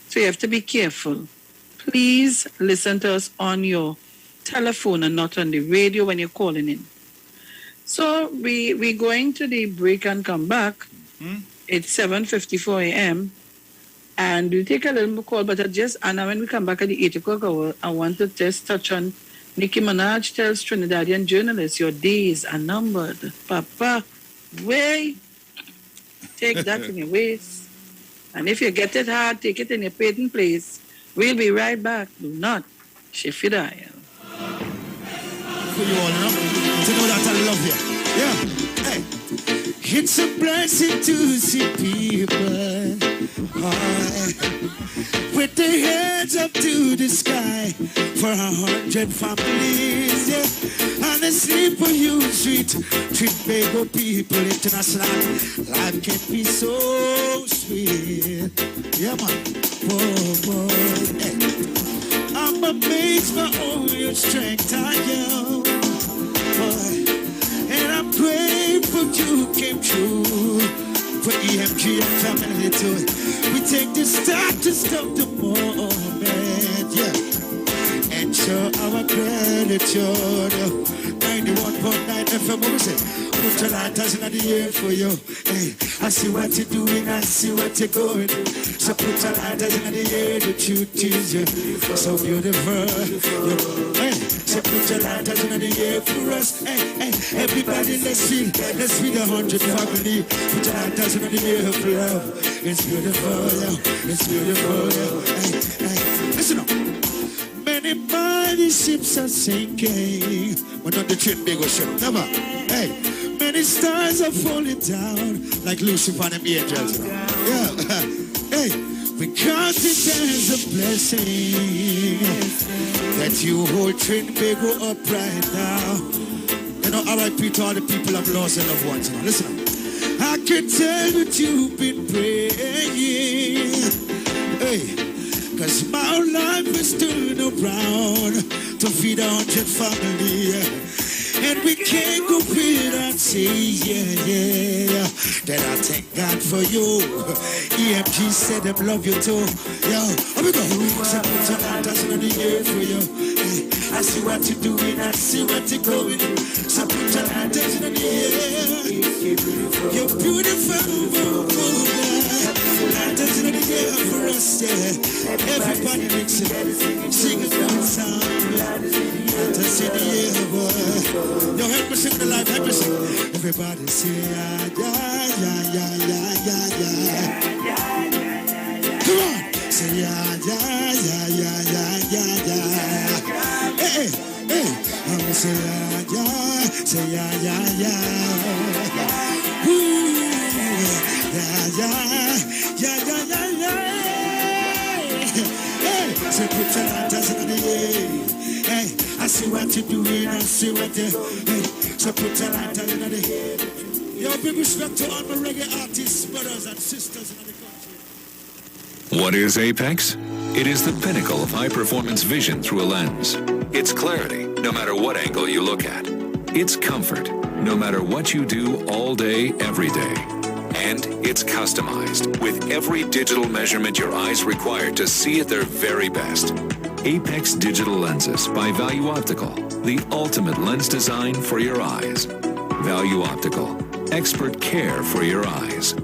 so you have to be careful. Please listen to us on your telephone and not on the radio when you're calling in. So we're going to the break and come back. It's 7:54 a.m. And we'll take a little more call, but when we come back at the 8 o'clock hour, I want to just touch on Nicki Minaj tells Trinidadian journalists, your days are numbered. Papa, way, take that in your waist. And if you get it hard, take it in your patent place. We'll be right back. Do not shift your dial. For you all, you know? To know that I love you. Yeah. Hey. It's a blessing to see people with their heads up to the sky for 100 families, yeah. And the sleep on you street, Tobago people international. Life can be so sweet. Yeah, man. Whoa, boy. Hey. I'm amazed by all your strength, I am. Boy. And I'm grateful you came true for EMG and family too. We take this time to stop the moment, yeah, and show our gratitude. 91.9 FM, what we say? Put your lighters in the air for you. Hey, I see what you're doing, I see what you're going. So put your lighters in the air, the truth is you. So beautiful. Hey, so put your lighters in the air for us. Hey, everybody, let's feel the 100 family. Put your lighters in the air for love. It's beautiful, yeah. It's beautiful, yeah. Hey, listen up. Many mighty ships are sinking, but not the Trinbago ship, never. Hey, many stars are falling down like Lucifer and the angels. Yeah, hey, we count it as a blessing that you hold Trinbago up right now. You know, R.I.P. to all the people have lost their loved ones. You know, listen up. I can tell that you've been praying. Hey. Cause my life is turned around to feed 100 family, and we can't go without saying, yeah, that I thank God for you. EMG said them love you too. Yo, here we go. So put your lighters in the air for you. Hey, I see what you're doing, I see what you're going. So put your lighters in the air. You're beautiful. Lighters in the air for us, yeah. Everybody mix it, sing it one song. Lighters in the air, boy. Yo, help me sing the life, help me sing. Everybody say, yeah. Come on, say, yeah. Hey. I'm gonna say, yeah. Ooh, yeah. Hey, so put your lighters in the air. Hey, I see what you're doing, I see what you're. Hey, so put your lighters in the air. Yo, big respect to all my reggae artists, brothers and sisters in the country. What is Apex? It is the pinnacle of high-performance vision through a lens. It's clarity, no matter what angle you look at. It's comfort, no matter what you do all day, every day. And it's customized with every digital measurement your eyes require to see at their very best. Apex Digital Lenses by Value Optical, the ultimate lens design for your eyes. Value Optical, expert care for your eyes.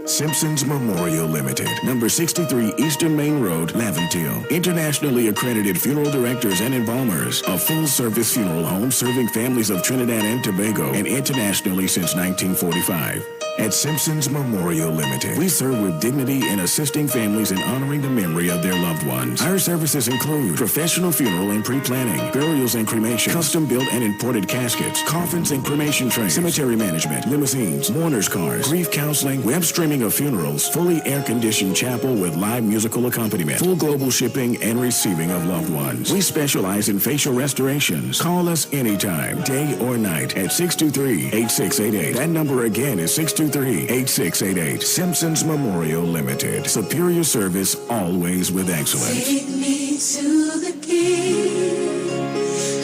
Simpsons Memorial Limited, number 63 Eastern Main Road, Laventille. Internationally accredited funeral directors and embalmers. A full-service funeral home serving families of Trinidad and Tobago and internationally since 1945. At Simpsons Memorial Limited, we serve with dignity in assisting families in honoring the memory of their loved ones. Our services include professional funeral and pre-planning, burials and cremation, custom-built and imported caskets, coffins and cremation trays, cemetery management, limousines, mourners cars, grief counseling, web streaming of funerals, fully air-conditioned chapel with live musical accompaniment, full global shipping and receiving of loved ones. We specialize in facial restorations. Call us anytime, day or night, at 623-8688. That number again is 623-8688. Simpsons Memorial Limited. Superior service, always with excellence. Take me to the king.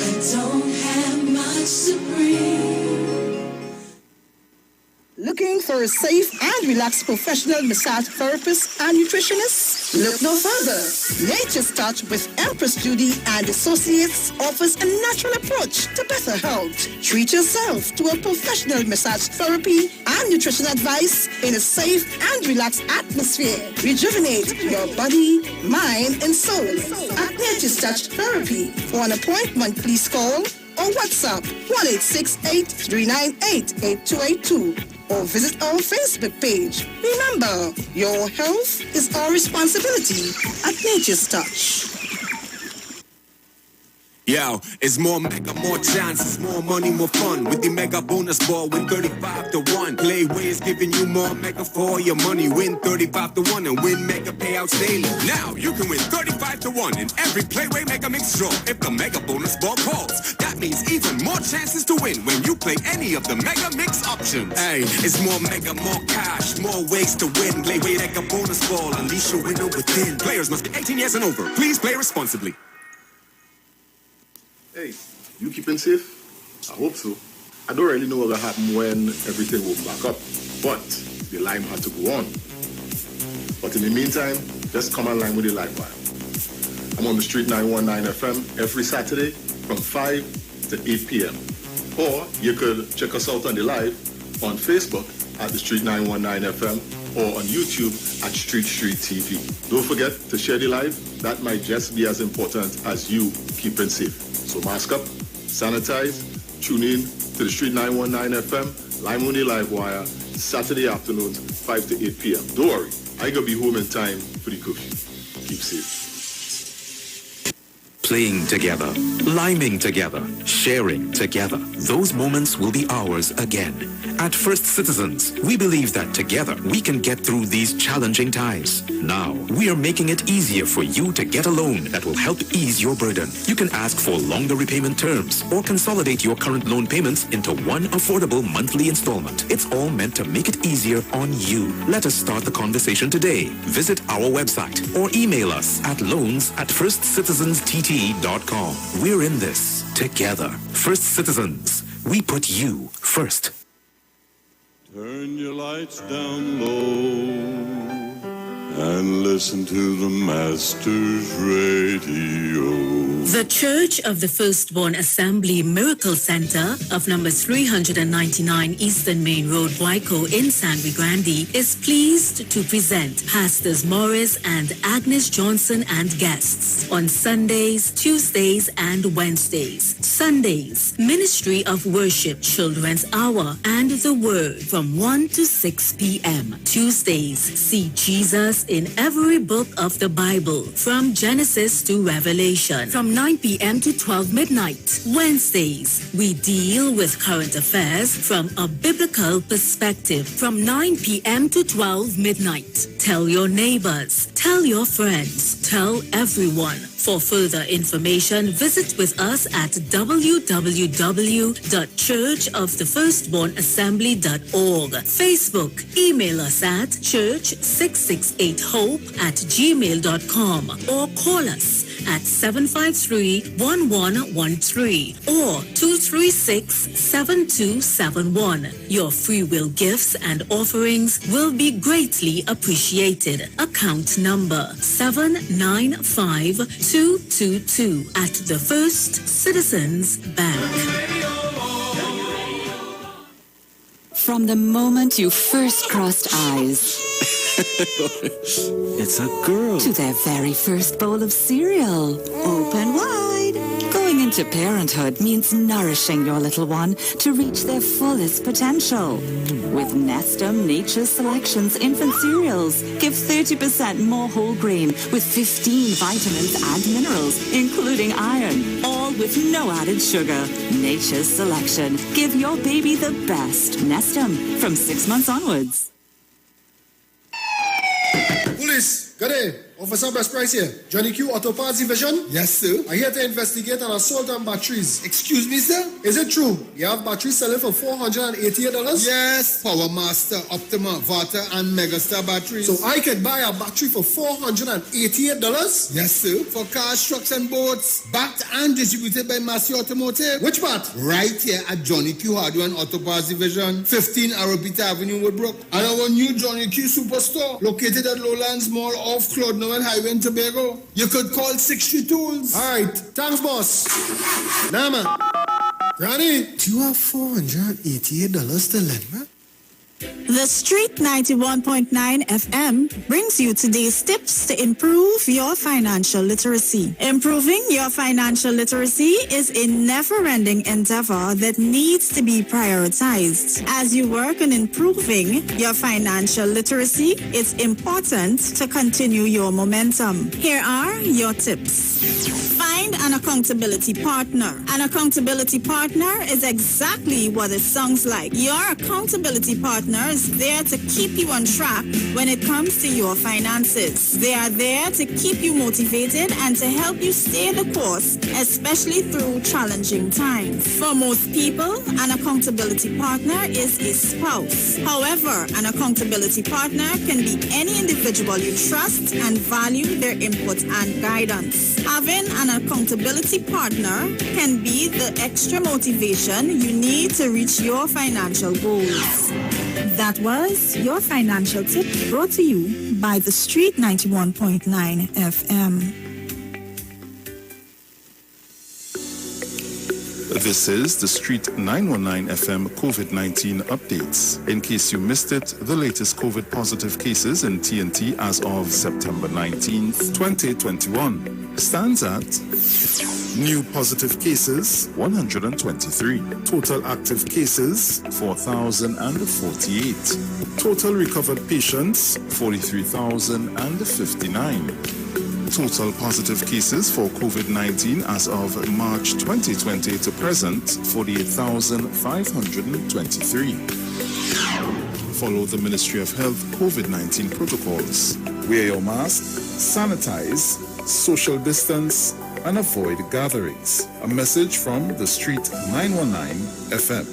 I don't have much to bring. for a safe and relaxed professional massage therapist and nutritionist? Look no further. Nature's Touch with Empress Judy and Associates offers a natural approach to better health. Treat yourself to a professional massage therapy and nutrition advice in a safe and relaxed atmosphere. Rejuvenate your body, mind, and soul at Nature's Touch Therapy. For an appointment, please call or WhatsApp 1-868-398-8282 or visit our Facebook page. Remember, your health is our responsibility at Nature's Touch. Yo, it's more mega, more chances, more money, more fun. With the mega bonus ball, win 35 to 1. Playway is giving you more mega for your money. Win 35 to 1 and win mega payouts daily. Now you can win 35 to 1 in every Playway Mega Mix draw if the mega bonus ball calls. That means even more chances to win when you play any of the mega mix options. Hey, it's more mega, more cash, more ways to win. Playway Mega Bonus Ball, unleash your winner within. Players must be 18 years and over. Please play responsibly. Hey, you keeping safe? I hope so. I don't really know what will happen when everything will back up, but the line had to go on. But in the meantime, just come online with the live wire. I'm on the Street 919 FM every Saturday from 5 to 8 p.m. Or you could check us out on the live on Facebook at the Street 919 FM or on YouTube at Street TV. Don't forget to share the live. That might just be as important as you keeping safe. So mask up, sanitize, tune in to the Street 919 FM, Lime on the Live Wire, Saturday afternoons, 5 to 8 p.m. Don't worry, I gonna be home in time for the curfew. Keep safe. Playing together, liming together, sharing together. Those moments will be ours again. At First Citizens, we believe that together we can get through these challenging times. Now, we are making it easier for you to get a loan that will help ease your burden. You can ask for longer repayment terms or consolidate your current loan payments into one affordable monthly installment. It's all meant to make it easier on you. Let us start the conversation today. Visit our website or email us at loans@firstcitizenstt.com. We're in this together. First Citizens, we put you first. Turn your lights down low and listen to the Master's Radio. The Church of the Firstborn Assembly Miracle Center of number 399 Eastern Main Road, Waiko in San Luis Grande is pleased to present Pastors Morris and Agnes Johnson and guests on Sundays, Tuesdays, and Wednesdays. Sundays, Ministry of Worship Children's Hour and the Word from 1 to 6 p.m. Tuesdays, see Jesus in every book of the Bible from Genesis to Revelation from 9 p.m. to 12 midnight. Wednesdays, we deal with current affairs from a biblical perspective from 9 p.m. to 12 midnight. Tell your neighbors, tell your friends, tell everyone. For further information, visit with us at www.churchofthefirstbornassembly.org. Facebook, email us at church668hope@gmail.com or call us at 753-1113 or 236-7271. Your free will gifts and offerings will be greatly appreciated. Account number 795222 at the First Citizens Bank. From the moment you first crossed eyes, It's a girl. to their very first bowl of cereal, open wide. Going into parenthood means nourishing your little one to reach their fullest potential. With Nestum Nature's Selections infant cereals, give 30% more whole grain with 15 vitamins and minerals, including iron, all with no added sugar. Nature's Selection. Give your baby the best. Nestum, from 6 months onwards. Police! Good day. Officer Best Price here. Johnny Q, Auto Parts Division. Yes, sir. I'm here to investigate an assault on batteries. Excuse me, sir? Is it true you have batteries selling for $488? Yes. Power Master, Optima, Vata, and Megastar batteries. So I can buy a battery for $488? Yes, sir. For cars, trucks, and boats. Backed and distributed by Massey Automotive. Which part? Right here at Johnny Q Hardware and Auto Parts Division, 15 Arrowpita Avenue, Woodbrook. And our new Johnny Q Superstore, located at Lowlands Mall off Claude Noel Highway in Tobago. You could call 60 Tools. All right. Thanks, boss. Nah, man. Granny, do you have $488 to lend, man? The Street 91.9 FM brings you today's tips to improve your financial literacy. Improving your financial literacy is a never-ending endeavor that needs to be prioritized. As you work on improving your financial literacy, it's important to continue your momentum. Here are your tips. Find an accountability partner. An accountability partner is exactly what it sounds like. Your accountability partner is there to keep you on track when it comes to your finances. They are there to keep you motivated and to help you stay the course, especially through challenging times. For most people, an accountability partner is a spouse. However, an accountability partner can be any individual you trust and value their input and guidance. Having an accountability partner can be the extra motivation you need to reach your financial goals. That was your financial tip brought to you by the Street 91.9 FM. This is the Street 919 FM COVID-19 updates. In case you missed it, the latest COVID positive cases in TNT as of September 19th, 2021 stands at new positive cases 123, total active cases 4,048, total recovered patients 43,059. Total positive cases for COVID-19 as of March 2020 to present, 48,523. Follow the Ministry of Health COVID-19 protocols. Wear your mask, sanitize, social distance, and avoid gatherings. A message from the Street 919 FM.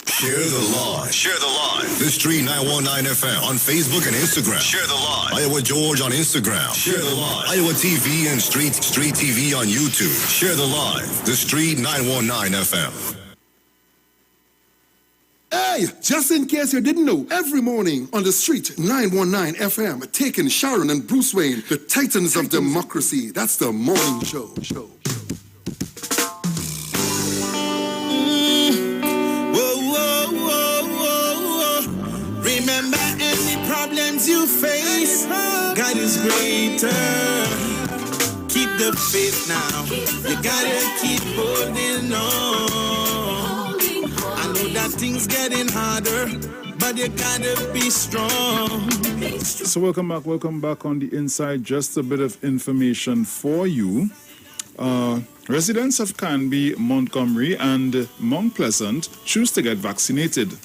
Share the live. Share the live. The Street 919 FM on Facebook and Instagram. Share the live. Iowa George on Instagram. Share the live. Iowa TV and Street TV on YouTube. Share the live. The Street 919 FM. Hey, just in case you didn't know, every morning on the Street 919 FM, taking Sharon and Bruce Wayne, the titans of democracy. That's the morning show. Remember any problems you face, God is greater. Keep the faith now. You gotta keep holding on. I know that things getting harder, but you gotta be strong. So welcome back on the inside. Just a bit of information for you. Residents of Canby, Montgomery, and Mount Pleasant choose to get vaccinated.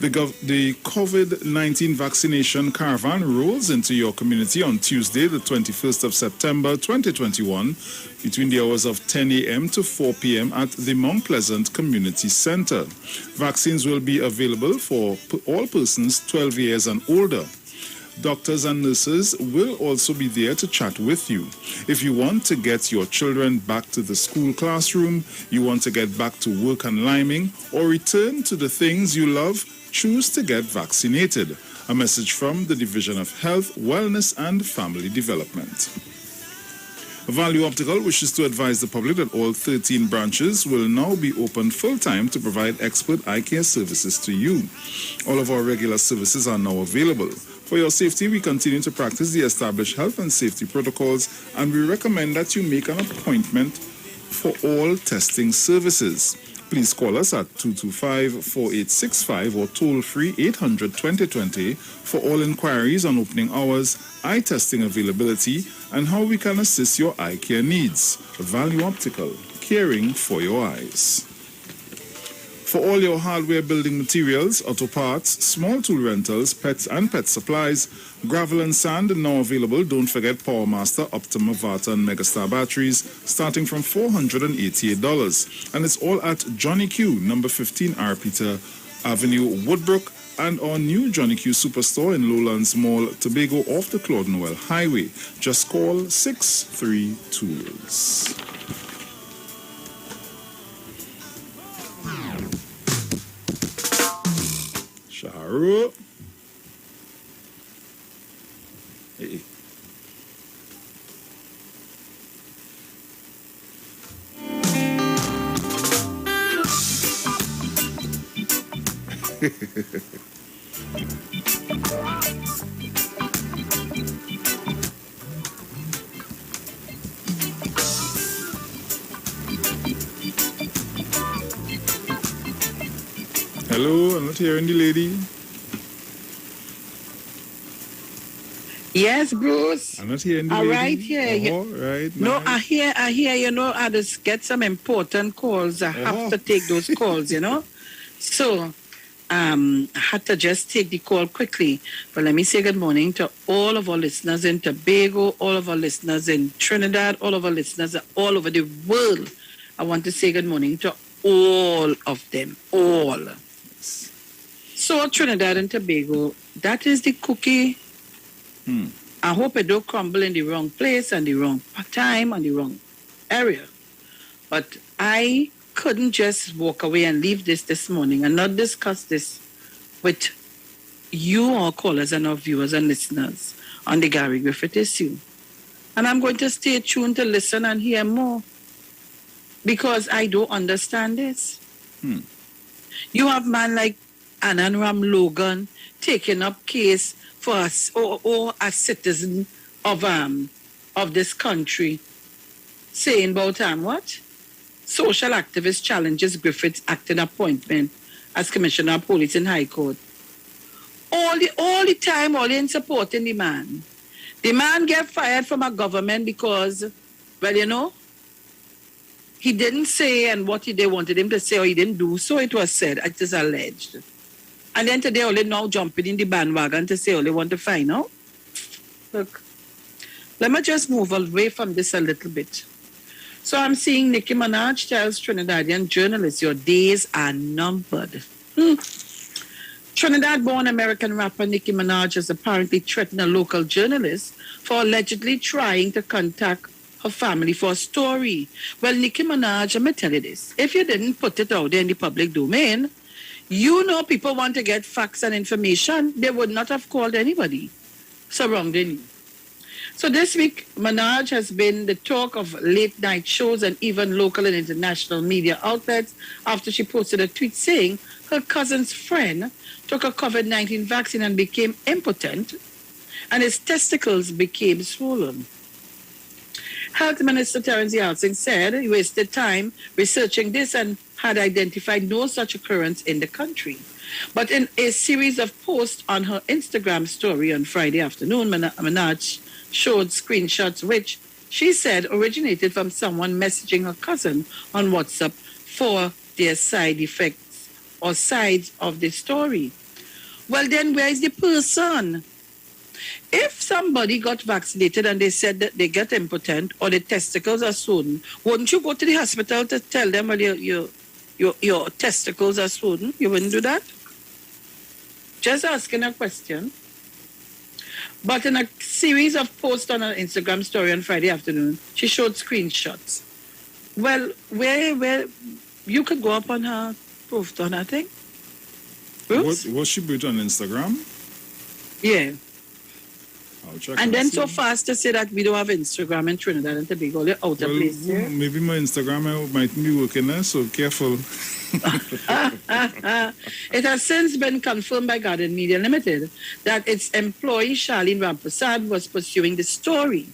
The COVID-19 vaccination caravan rolls into your community on Tuesday, the 21st of September, 2021, between the hours of 10 a.m. to 4 p.m. at the Mount Pleasant Community Center. Vaccines will be available for all persons 12 years and older. Doctors and nurses will also be there to chat with you. If you want to get your children back to the school classroom, you want to get back to work and liming, or return to the things you love, choose to get vaccinated. A message from the Division of Health, Wellness and Family Development. Value Optical wishes to advise the public that all 13 branches will now be open full-time to provide expert eye care services to you. All of our regular services are now available. For your safety, we continue to practice the established health and safety protocols, and we recommend that you make an appointment for all testing services. Please call us at 225-4865 or toll-free 800-2020 for all inquiries on opening hours, eye testing availability, and how we can assist your eye care needs. Value Optical, caring for your eyes. For all your hardware, building materials, auto parts, small tool rentals, pets and pet supplies, gravel and sand now available. Don't forget PowerMaster, Optima, Vata and Megastar batteries starting from $488. And it's all at Johnny Q, number 15 R. Peter Avenue, Woodbrook, and our new Johnny Q Superstore in Lowlands Mall, Tobago, off the Claude Noel Highway. Just call 63 Tools. Sharon. Hey. Hello, I'm not hearing the lady. Yes, Bruce. I'm not hearing the All lady. right, here. All right. No, nice. I hear, you know, I just get some important calls. I have to take those calls, you know. So, I had to just take the call quickly. But let me say good morning to all of our listeners in Tobago, all of our listeners in Trinidad, all of our listeners all over the world. I want to say good morning to all of them, all. So, Trinidad and Tobago, that is the cookie. I hope it don't crumble in the wrong place and the wrong time and the wrong area. But I couldn't just walk away and leave this morning and not discuss this with you, our callers and our viewers and listeners on the Gary Griffith issue. And I'm going to stay tuned to listen and hear more because I don't understand this. You have man like Ananram Logan taking up case for us or a citizen of this country saying about what? Social activist challenges Griffith's acting appointment as Commissioner of Police in High Court. All the time, all in supporting the man. The man get fired from a government because, well, you know, he didn't say and what they wanted him to say or he didn't do. So it was said, it is alleged. And then today, only now jumping in the bandwagon to say, only want to find out. Look, let me just move away from this a little bit. So I'm seeing Nicki Minaj tells Trinidadian journalists, your days are numbered. Trinidad-born American rapper Nicki Minaj has apparently threatened a local journalist for allegedly trying to contact her family for a story. Well, Nicki Minaj, let me tell you this. If you didn't put it out there in the public domain, you know people want to get facts and information. They would not have called anybody surrounding you. So this week, Minaj has been the talk of late night shows and even local and international media outlets after she posted a tweet saying her cousin's friend took a COVID-19 vaccine and became impotent and his testicles became swollen. Health Minister Terence Yalsing said he wasted time researching this and had identified no such occurrence in the country. But in a series of posts on her Instagram story on Friday afternoon, Minaj showed screenshots which she said originated from someone messaging her cousin on WhatsApp for their side effects or sides of the story. Well, then where is the person? If somebody got vaccinated and they said that they get impotent or the testicles are swollen, wouldn't you go to the hospital to tell them, well, your testicles are swollen? You wouldn't do that? Just asking a question. But in a series of posts on her Instagram story on Friday afternoon, she showed screenshots. Well, where you could go up on her post on her thing. Was she put on Instagram? Yeah. I'll check and then see. so fast to say that we don't have Instagram in Trinidad and Tobago, they're out of place. Yeah? Maybe my Instagram might be working there, so careful. It has since been confirmed by Guardian Media Limited that its employee Charlene Ramprasad was pursuing the story.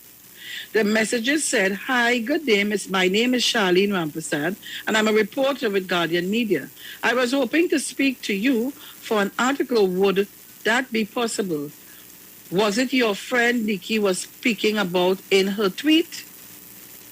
The messages said, "Hi, good day, my name is Charlene Ramprasad, and I'm a reporter with Guardian Media. I was hoping to speak to you for an article. Would that be possible? Was it your friend Nikki was speaking about in her tweet?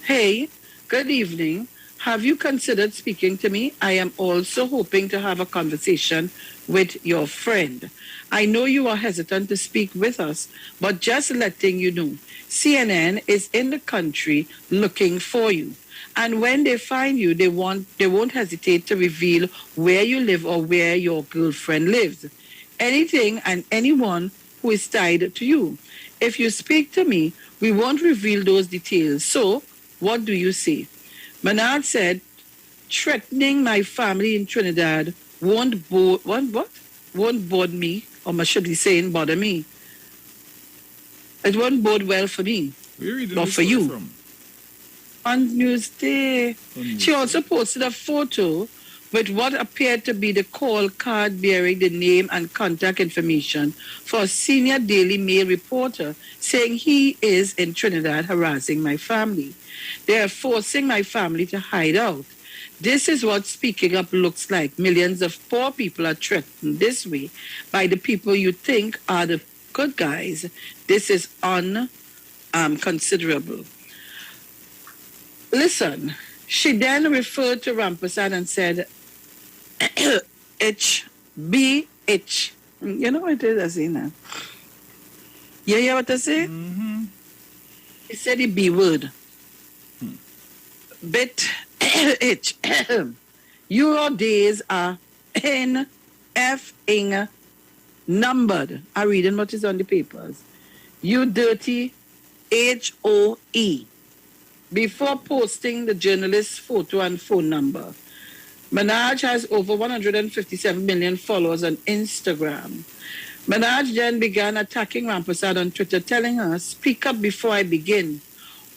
Hey, good evening. Have you considered speaking to me? I am also hoping to have a conversation with your friend. I know you are hesitant to speak with us, but just letting you know, CNN is in the country looking for you. And when they find you, they won't hesitate to reveal where you live or where your girlfriend lives. Anything and anyone who is tied to you. If you speak to me, we won't reveal those details. So, what do you say? Menard said, threatening my family in Trinidad won't bode me, or should be saying bother me. It won't bode well for me, or for you. From? On Newsday. She also posted a photo with what appeared to be the call card bearing the name and contact information for a senior Daily Mail reporter saying he is in Trinidad harassing my family. They are forcing my family to hide out. This is what speaking up looks like. Millions of poor people are threatened this way by the people you think are the good guys. This is unconsiderable. Listen, she then referred to Rampersad and said, HBH. You know what it is, I say now? You hear what I say? Mm-hmm. He said the B word. Bit H. Your days are effing numbered. I'm reading what is on the papers. You dirty HOE. Before posting the journalist's photo and phone number. Minaj has over 157 million followers on Instagram. Minaj then began attacking Rampersad on Twitter, telling her, speak up before I begin.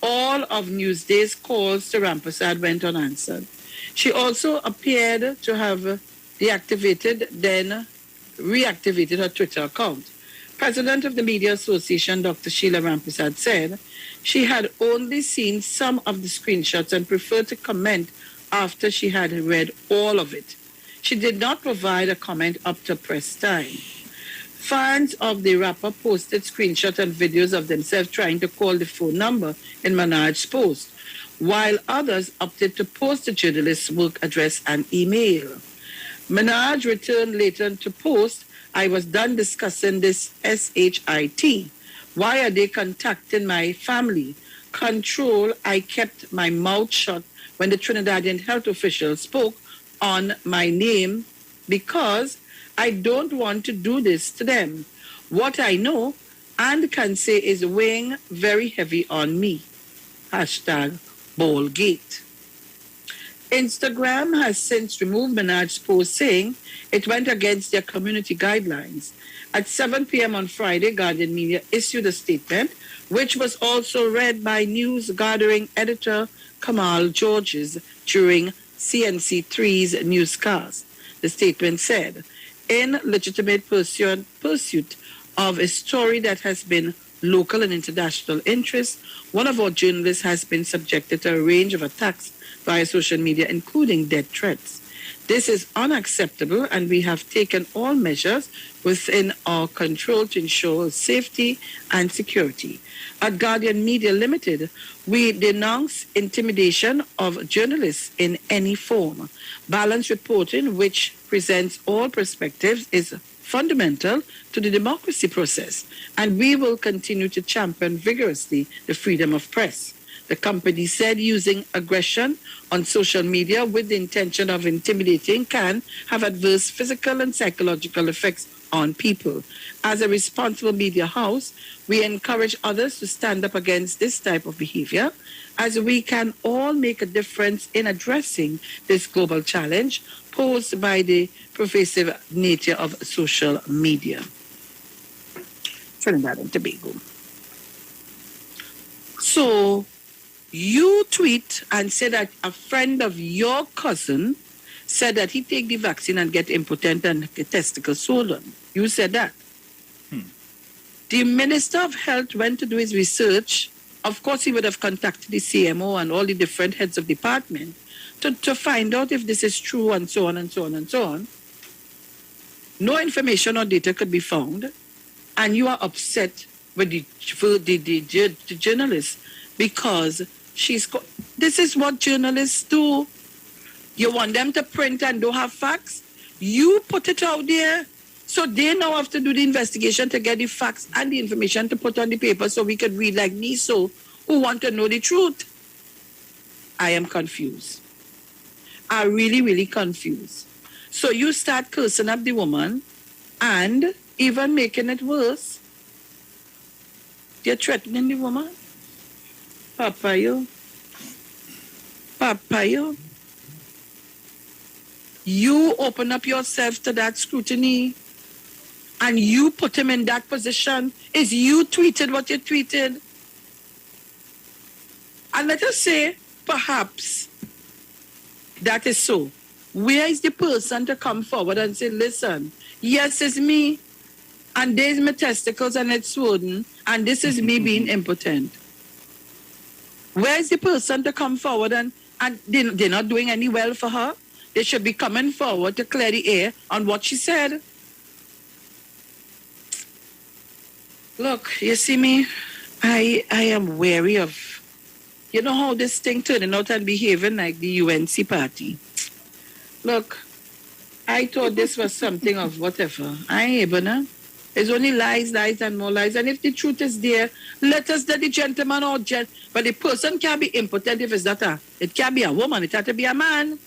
All of Newsday's calls to Rampersad went unanswered. She also appeared to have deactivated, then reactivated her Twitter account. President of the Media Association, Dr. Sheila Rampersad, said she had only seen some of the screenshots and preferred to comment after she had read all of it. She did not provide a comment up to press time. Fans of the rapper posted screenshots and videos of themselves trying to call the phone number in Minaj's post, while others opted to post the journalist's work address and email. Minaj returned later to post, I was done discussing this SHIT. Why are they contacting my family? Control, I kept my mouth shut when the Trinidadian health official spoke on my name because I don't want to do this to them. What I know and can say is weighing very heavy on me. Hashtag Ballgate. Instagram has since removed Minaj's post saying it went against their community guidelines. At 7 p.m. on Friday, Guardian Media issued a statement, which was also read by news gathering editor Kamal Georges during CNC3's newscast. The statement said, in legitimate pursuit of a story that has been local and international interest, one of our journalists has been subjected to a range of attacks via social media, including death threats. This is unacceptable, and we have taken all measures within our control to ensure safety and security. At Guardian Media Limited, we denounce intimidation of journalists in any form. Balanced reporting, which presents all perspectives, is fundamental to the democracy process, and we will continue to champion vigorously the freedom of press. The company said using aggression on social media with the intention of intimidating can have adverse physical and psychological effects on people. As a responsible media house, we encourage others to stand up against this type of behavior, as we can all make a difference in addressing this global challenge posed by the pervasive nature of social media. Trinidad and Tobago. So, you tweet and say that a friend of your cousin said that he take the vaccine and get impotent and testicle swollen. You said that. The Minister of Health went to do his research. Of course, he would have contacted the CMO and all the different heads of department to find out if this is true and so on and so on and so on. No information or data could be found. And you are upset with the journalists because This is what journalists do. You want them to print and don't have facts? You put it out there. So they now have to do the investigation to get the facts and the information to put on the paper so we could read like me, so who want to know the truth. I am confused. I'm really, really confused. So you start cursing up the woman and even making it worse. You're threatening the woman. Papa, you. You open up yourself to that scrutiny and you put him in that position. Is you tweeted what you tweeted? And let us say, perhaps, that is so. Where is the person to come forward and say, listen, yes, it's me, and there's my testicles and it's swollen, and this is me being impotent. Where is the person to come forward and they're not doing any well for her? They should be coming forward to clear the air on what she said. Look, you see me, I am wary of, you know how this thing turning out and behaving like the UNC party. Look, I thought this was something of whatever. I ain't able now. It's only lies, and more lies. And if the truth is there, let us let the gentleman or but the person can't be impotent if it's not it can't be a woman, it has to be a man.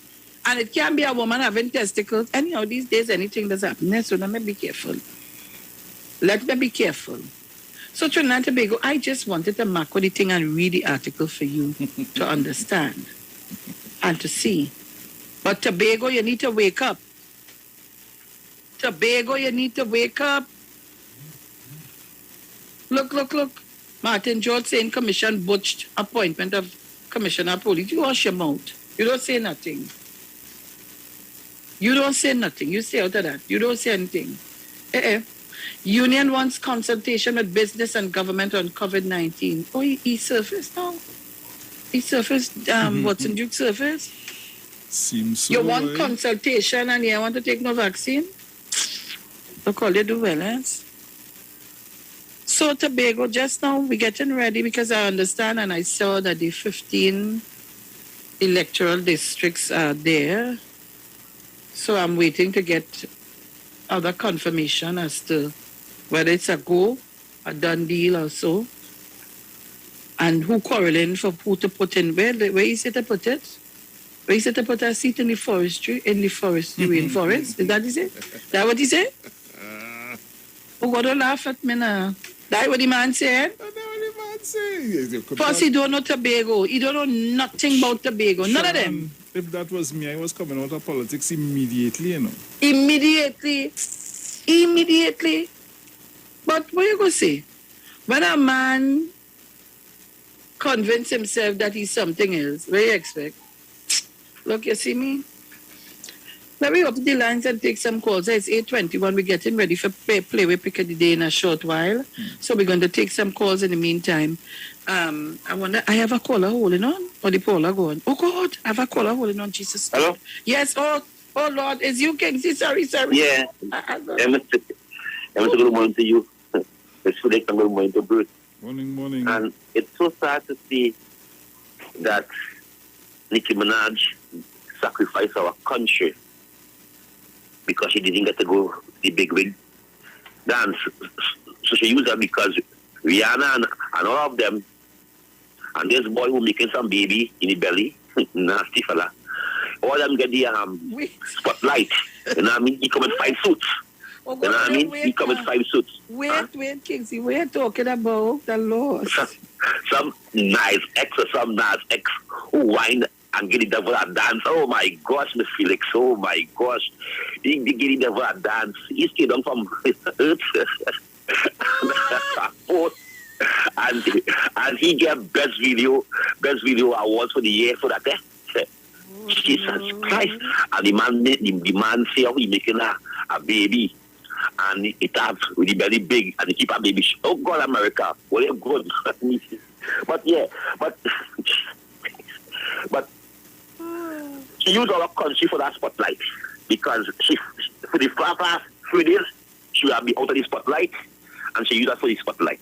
And it can't be a woman having testicles. Anyhow, these days anything does happen. So let me be careful. Let me be careful. So Trinidad and Tobago, I just wanted to mark the thing and read the article for you to understand and to see. But Tobago, you need to wake up. Tobago, you need to wake up. Look. Martin George saying commission butched appointment of commissioner of police. You wash your mouth. You don't say nothing. You stay out of that. You don't say anything. Union wants consultation with business and government on COVID-19. Oh, he surfaced now. He surfaced, Watson Duke surfaced. Seems so. You want consultation and you want to take no vaccine? Look all you do well, eh? So Tobago, just now we're getting ready because I understand and I saw that the 15 electoral districts are there. So I'm waiting to get other confirmation as to whether it's a go, a done deal or so. And who quarreling for who to put in where is it to put it? Where is it to put a seat in the forestry, rainforest? Is that it? That what he said? Oh, God, don't laugh at me now. That what the man said? That's what the man said. First, he don't know Tobago. He don't know nothing about Tobago. Sharon, none of them. If that was me, I was coming out of politics immediately, you know. Immediately. But what you going to say? When a man convince himself that he's something else, what do you expect? Look, you see me? Let me open the lines and take some calls. It's 8:21. We're getting ready for play with Piccadilly in a short while. So we're going to take some calls in the meantime. I wonder, I have a caller holding on. Or the caller going? Oh, God, I have a caller holding on. Jesus. Hello? Yes, oh Lord, it's you, Kingsley. Sorry. Yeah. Mr. Good morning to you. It's Felix and good morning to Bruce. Morning. And it's so sad to see that Nicki Minaj sacrificed our country because she didn't get to go to the big wig dance. So she used that because Rihanna and all of them, and this boy who making some baby in the belly, nasty fella, all of them get the spotlight. You know what I mean? He come in 5 suits. Oh, you know what I mean? He come in 5 suits. Wait, Kingsley, we're talking about the Lord. Some nice ex who whine and get the devil a dance. Oh my gosh, Miss Felix. Oh my gosh. He get the devil a dance. He stayed down from earth. and he get best video awards for the year for that. Jesus Christ. And the man say how he making a baby. And it has really very big and they keep a baby. Oh God, America. Well, you're good. But she used our country for that spotlight because she, for the past 3 days, she will be out of the spotlight and she used that for the spotlight.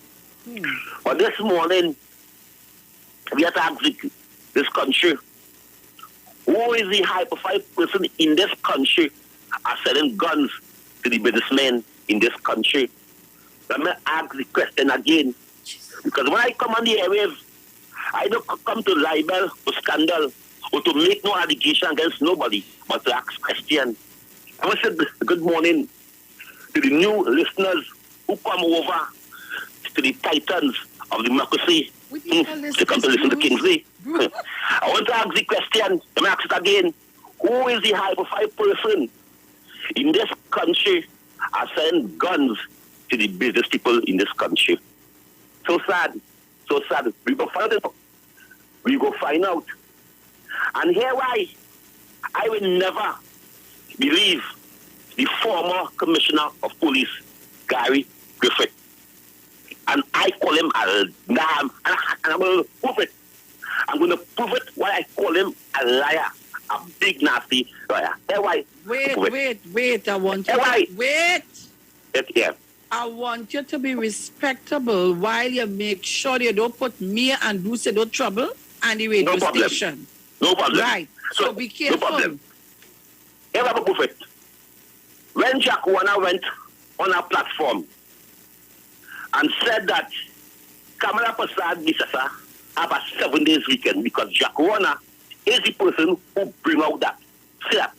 But this morning, we have to ask this country? Who is the high-profile person in this country are selling guns to the businessmen in this country? Let me ask the question again. Because when I come on the airwaves, I don't come to libel or scandal or to make no allegation against nobody, but to ask questions. I want to say good morning to the new listeners who come over to the titans of democracy to come to listen to Kingsley. I want to ask the question, let me ask it again. Who is the high-profile person in this country are selling guns to the business people in this country? So sad, so sad. We go find out. We go find out. And here why I will never believe the former commissioner of police, Gary Griffith. And I call him a damn, and I'm going to prove it. I'm going to prove it why I call him a liar, a big nasty liar. Here why. Wait, I want you to, wait. Yeah. I want you to be respectable while you make sure you don't put me and Bruce in no trouble and the radio station. No problem. Right. So be careful. No problem. Here I prove it. When Jack Warner went on a platform and said that Kamala Prasad Bisasa have a 7 days weekend because Jack Warner is the person who bring out that. See that?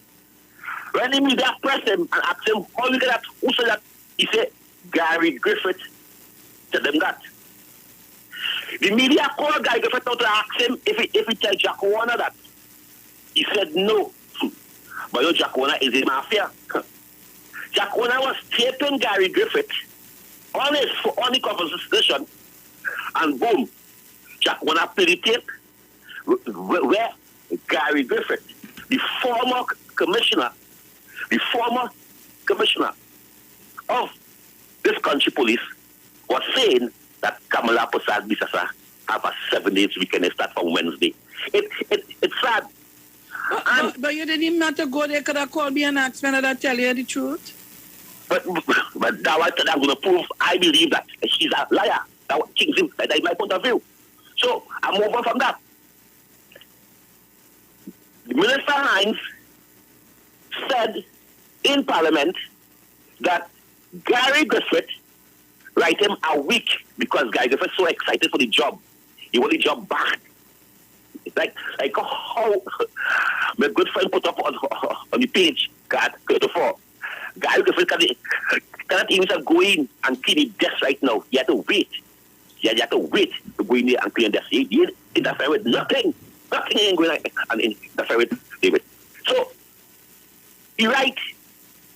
When the media pressed him and asked him, how you get that? Who said that? He said, Gary Griffith said them that. The media called Gary Griffith out to ask him if he tell Jack Warner that. He said no. But your Jack Warner is a mafia. Jack Warner was taping Gary Griffith on the conversation, and boom, Jack Warner played the tape where Gary Griffith, the former commissioner of this country police, was saying that Kamala Prasad Bisasa have a 7 days weekend and start from Wednesday. It's sad. But you didn't even have to go there. Could have called me and asked me and I'd tell you the truth. But that was I'm going to prove. I believe that she's a liar. That was Kingsley. That is my point of view. So I'm moving from that. Minister Hines said in Parliament that Gary Griffith write him a week because Gary Griffith so excited for the job. He want the job back. Like how my good friend put up on the page, card 34. Gary Griffith cannot even go in and clean the desk right now. You have to wait. You have to wait to go in there and clean the desk. He interfere with nothing. Nothing ain't going and interfere with David. So he write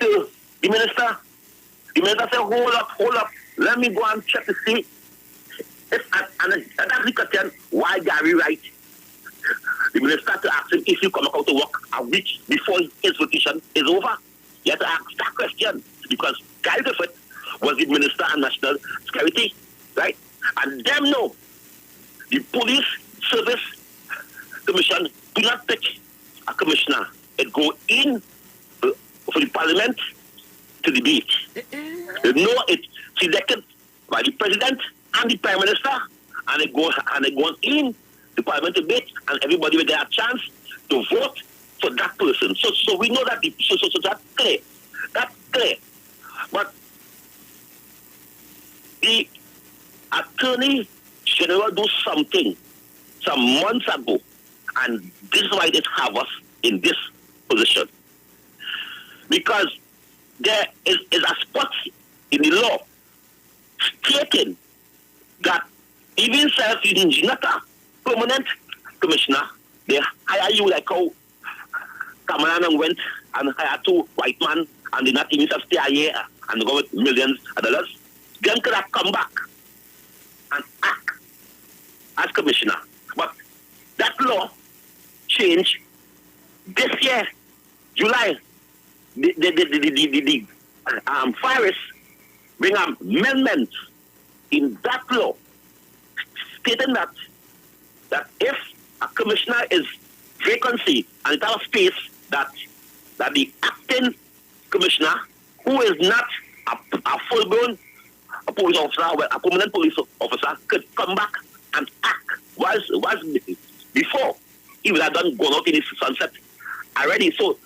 to the minister. The minister said, hold up. Let me go and check to see and that's the question why Gary write. The minister to ask him if he come out to work a week before his vacation is over. You have to ask that question because Gary Griffith was the Minister of National Security, right? And them know the Police Service Commission do not pick a commissioner. It go in for the Parliament to debate. They know it's selected by the President and the Prime Minister, and it goes in the Parliament debate, and everybody will get a chance to vote for that person. So we know that so that's clear. That's clear. But the Attorney General do something some months ago, and this is why they have us in this position. Because there is a spot in the law stating that even if not a permanent commissioner, they hire you like how Kamala went and hired 2 white men and they not even stay a year and go with millions of dollars. Then could have come back and act as commissioner. But that law changed this year, July. The virus bring amendments in that law stating that if a commissioner is vacancy and it has space that the acting commissioner, who is not a full-blown police officer, a permanent police officer, could come back and act. Was before he would have gone out in the sunset already. So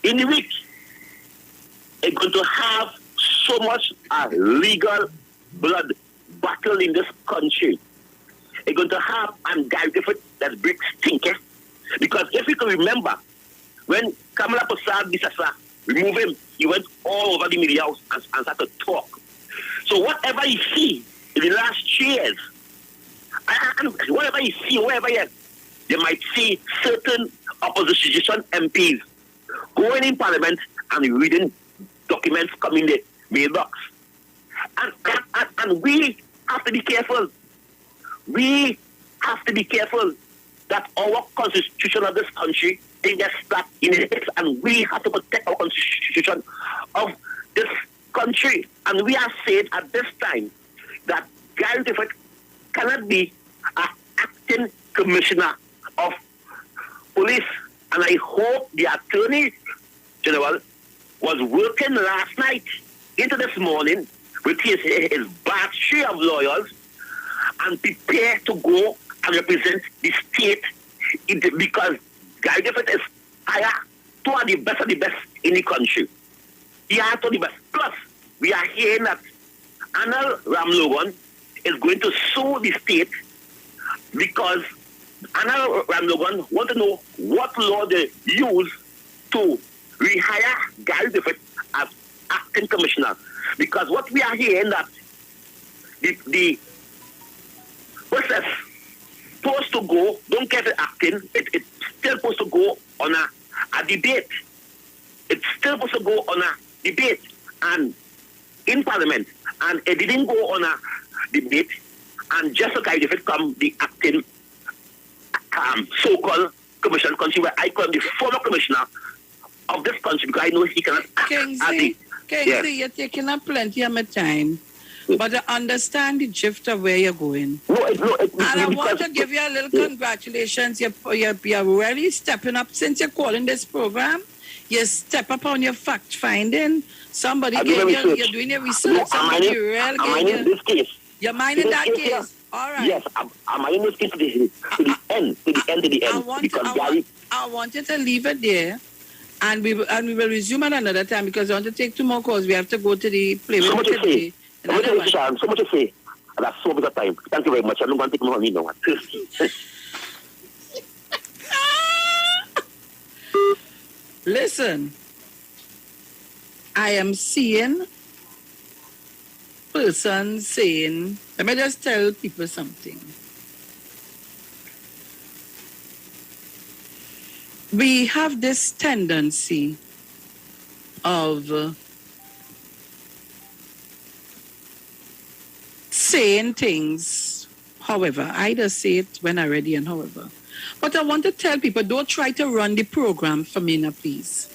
in the week, it's going to have so much legal blood battle in this country. It's going to have Guy Gifford that breaks stinker. Because if you can remember, when Kamala Prasad Bisasa removed him, he went all over the media house and started to talk. So whatever you see in the last 3 years, and whatever you see, you might see certain opposition MPs going in Parliament and reading documents coming in the mailbox. And we have to be careful. We have to be careful that our constitution of this country is just stuck in it, and we have to protect our constitution of this country. And we are saying at this time that Guy Gifford cannot be an acting commissioner of police. And I hope the Attorney General was working last night into this morning with his battery of lawyers and prepare to go and represent the state, because Guy Gifford is higher to the best of the best in the country. He are to the best. Plus, we are hearing that Anna Ramlogan is going to sue the state because Anna Ramlogan want to know what law they use to rehire Guy Gifford as acting commissioner. Because what we are hearing that the process supposed to go, don't get it acting, it's still supposed to go on a debate. It's still supposed to go on a debate and in Parliament, and it didn't go on a debate, and just a guy if it come the acting so-called commission country, where I call him the former commissioner of this country, because I know he cannot act Kingsley, you're taking up plenty of my time. But I understand the drift of where you're going. And I want to give you a little congratulations. You're really stepping up since you're calling this program. You step up on your fact finding. Somebody you're doing your research. Somebody minding this case. You're minding that case. All right. Yes, I'm minding this case to the end. I want you to leave it there. And we will resume at another time because I want to take 2 more calls. We have to go to the play with today. So much to say. And that's so much of time. Thank you very much. I'm not going to take more money no one. Listen, I am seeing persons saying, let me just tell people something. We have this tendency of saying things, however, I just say it when I'm ready and however. But I want to tell people, don't try to run the program for me now, please.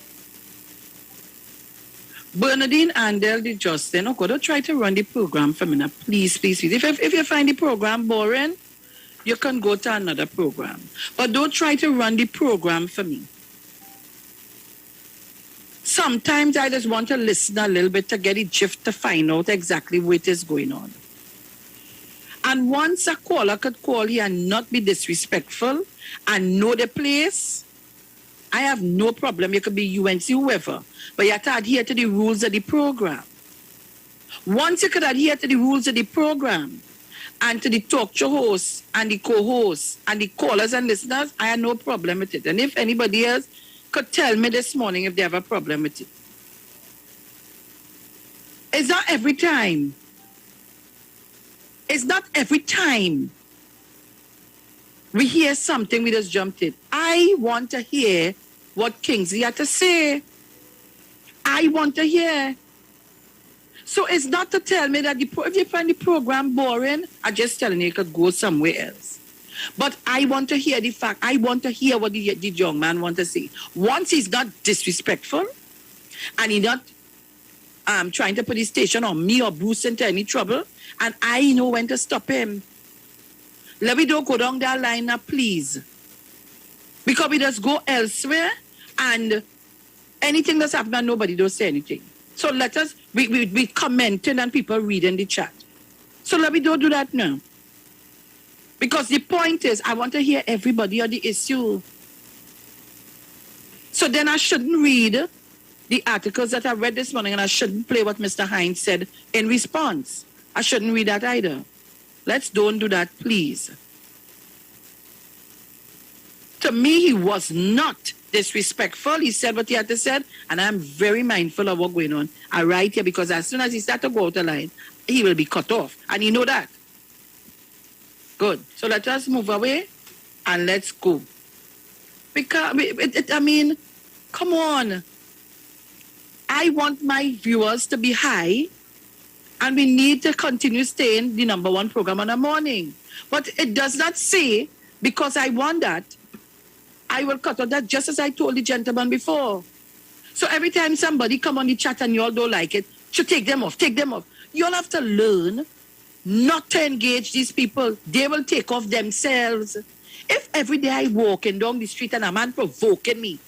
Bernadine Andel, the Justin, okay, don't try to run the program for me now, please, please, please. If you find the program boring, you can go to another program. But don't try to run the program for me. Sometimes I just want to listen a little bit to get a gist to find out exactly what is going on. And once a caller could call here and not be disrespectful and know the place, I have no problem. You could be UNC, whoever. But you have to adhere to the rules of the program. Once you could adhere to the rules of the program and to the talk show hosts and the co-hosts and the callers and listeners, I have no problem with it. And if anybody else could tell me this morning if they have a problem with it. It's not every time. It's not every time we hear something, we just jumped it. I want to hear what Kingsley had to say. I want to hear. So it's not to tell me that if you find the program boring, I'm just telling you could go somewhere else. But I want to hear the fact. I want to hear what the young man wants to say. Once he's not disrespectful and he's not trying to put his station on me or Bruce into any trouble, and I know when to stop him. Let me don't go down that line now, please. Because we just go elsewhere and anything that's happening, nobody don't say anything. So let us, we commenting and people reading the chat. So let me don't do that now. Because the point is, I want to hear everybody on the issue. So then I shouldn't read the articles that I read this morning, and I shouldn't play what Mr. Hines said in response. I shouldn't read that either. Let's don't do that, please. To me, he was not disrespectful. He said what he had to say, and I'm very mindful of what's going on. I write here because as soon as he starts to go out the line, he will be cut off, and you know that. Good. So let us move away, and let's go. Because, I mean, come on. I want my viewers to be high, and we need to continue staying the number one program in the morning. But it does not say, because I want that, I will cut out that, just as I told the gentleman before. So every time somebody come on the chat and you all don't like it, you take them off, take them off. You all have to learn not to engage these people. They will take off themselves. If every day I walking down the street and a man provoking me,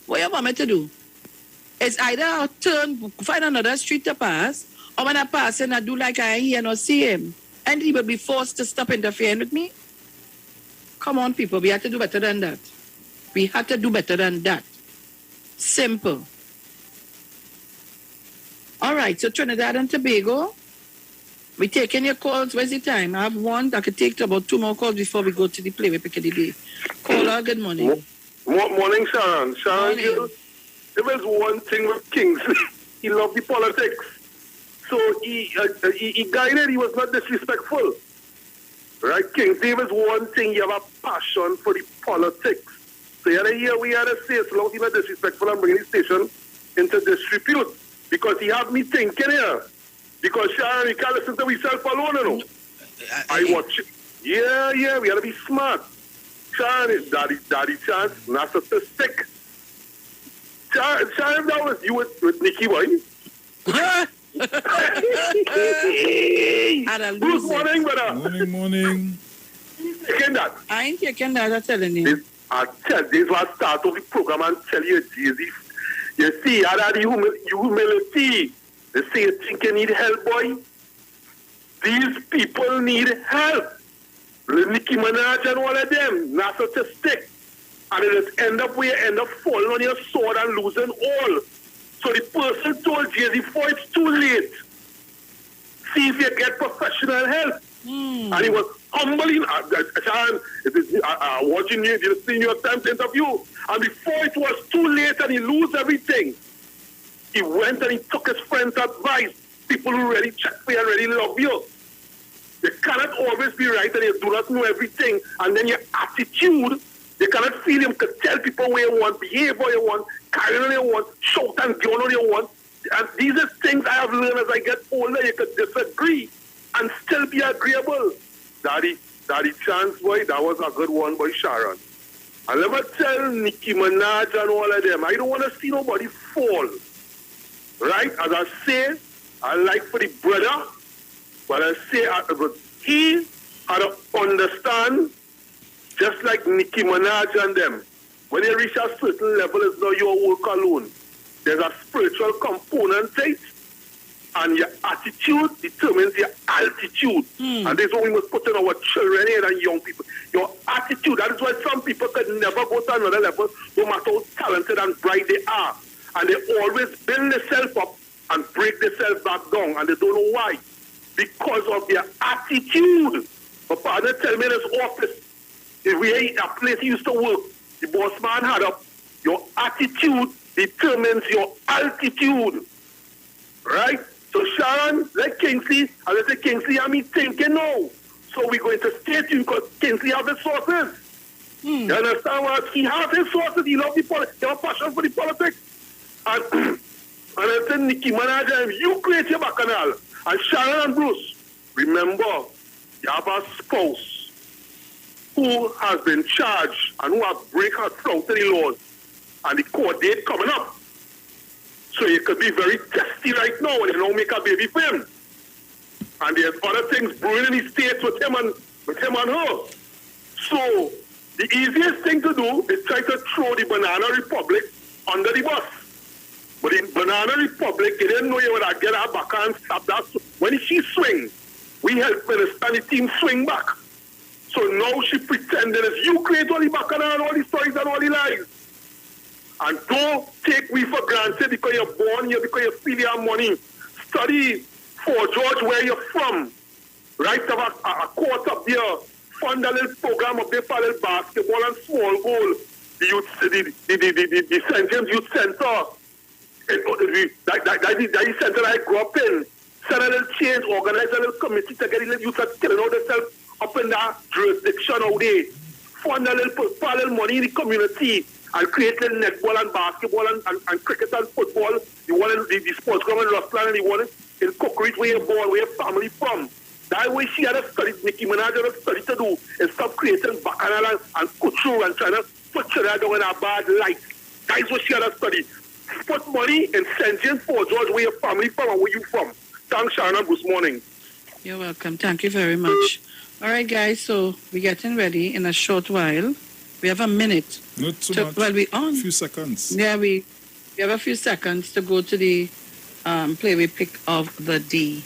what you want me to do? It's either I'll turn, find another street to pass, or when I pass and I do like I ain't here nor see him, and he will be forced to stop interfering with me. Come on, people, we have to do better than that. We have to do better than that. Simple. All right, so Trinidad and Tobago, we taking your calls. Where's the time? I have one. I could take about 2 more calls before we go to the play with Piccadilly. Caller, good morning. Morning, Sharon. Sharon, morning. There was one thing with Kingsley. He loved the politics. So he guided, he was not disrespectful. Right, Kingsley, there was one thing, you have a passion for the politics. So you had to hear we had to say, so long as he's not disrespectful and bringing the station into disrepute. Because he had me thinking here. Because Sharon, we can't listen to ourselves alone, you know. I watch it. Yeah, we have to be smart. Sharon is daddy chance, narcissistic. Sharon, that was you with Nikki, boy. Good morning, brother. Morning. Taking that. I ain't taking that, I'm telling you. This was start of the program and tell you, Jesus. You see, I had the humility. They say you think you need help, boy. These people need help. Nicki Minaj and all of them, narcissistic. And it just end up where you end up falling on your sword and losing all. So the person told Jay-Z, before it's too late, see if you get professional help. And he was humbling. Watching the New York Times interview. And before it was too late and he lose everything, he went and he took his friend's advice. People who really check for you and really love you. You cannot always be right and you do not know everything. And then your attitude, you cannot feel him, could tell people where you want, behave how you want, carry on you want, shout and gun on you want. And these are things I have learned as I get older. You could disagree and still be agreeable. Daddy Chance, boy, that was a good one, boy, Sharon. And let me tell Nicki Minaj and all of them, I don't want to see nobody fall. Right? As I say, I like for the brother, but I say he had to understand, just like Nicki Minaj and them, when you reach a certain level, it's not your work alone. There's a spiritual component to it, and your attitude determines your altitude. And this is what we must put in our children here and young people. Your attitude, that is why some people could never go to another level, no matter how talented and bright they are. And they always build themselves up and break themselves back down, and they don't know why. Because of their attitude. My partner tell me in his office, if we ain't a place he used to work, the boss man had up, your attitude determines your altitude. Right? So Sharon, like Kingsley, as I say Kingsley, I'm thinking now. So we're going to stay tuned because Kingsley have his sources. You understand what? He has his sources. He loves the politics. He has a passion for the politics. And I said, Nicki Minaj, you create your bacchanal. And Sharon and Bruce, remember, you have a spouse who has been charged and who have break her throat to the laws. And the court date coming up. So you could be very testy right now and you don't make a baby for him. And there's other things brewing in the states with him and her. So the easiest thing to do is try to throw the Banana Republic under the bus. But in Banana Republic, they didn't know you would get her back and stop that. When she swing, we help Minister and the team swing back. So now she pretending as you create all the bacchanal and all the stories and all the lies. And don't take me for granted because you're born here, because you feel you have money. Study for George where you're from. Right, have a court up there. Fund a little program up there for a little basketball and small goal. The St. James Youth Center. That center I grew up in. Send a little change, organize a little committee to get the little youth killing out themselves up in that jurisdiction out there. Fund a little, put a little money in the community and create little netball and basketball and cricket and football. You want the sports ground in Rustland and you want it in Cookridge where you're born, where your family from. That way she had a study, Nicki Minaj had a study to do is stop creating bacchanal and couture and trying to put Trinidad down in a bad light. That is what she had a study. Put money in St. James Fort George where your family from and where you from. Thanks, Sharon. Good morning. You're welcome. Thank you very much. All right, guys, so we're getting ready in a short while. We have a minute. Not too much. Well, we're on. A few seconds. Yeah, we have a few seconds to go to the play pick of the day.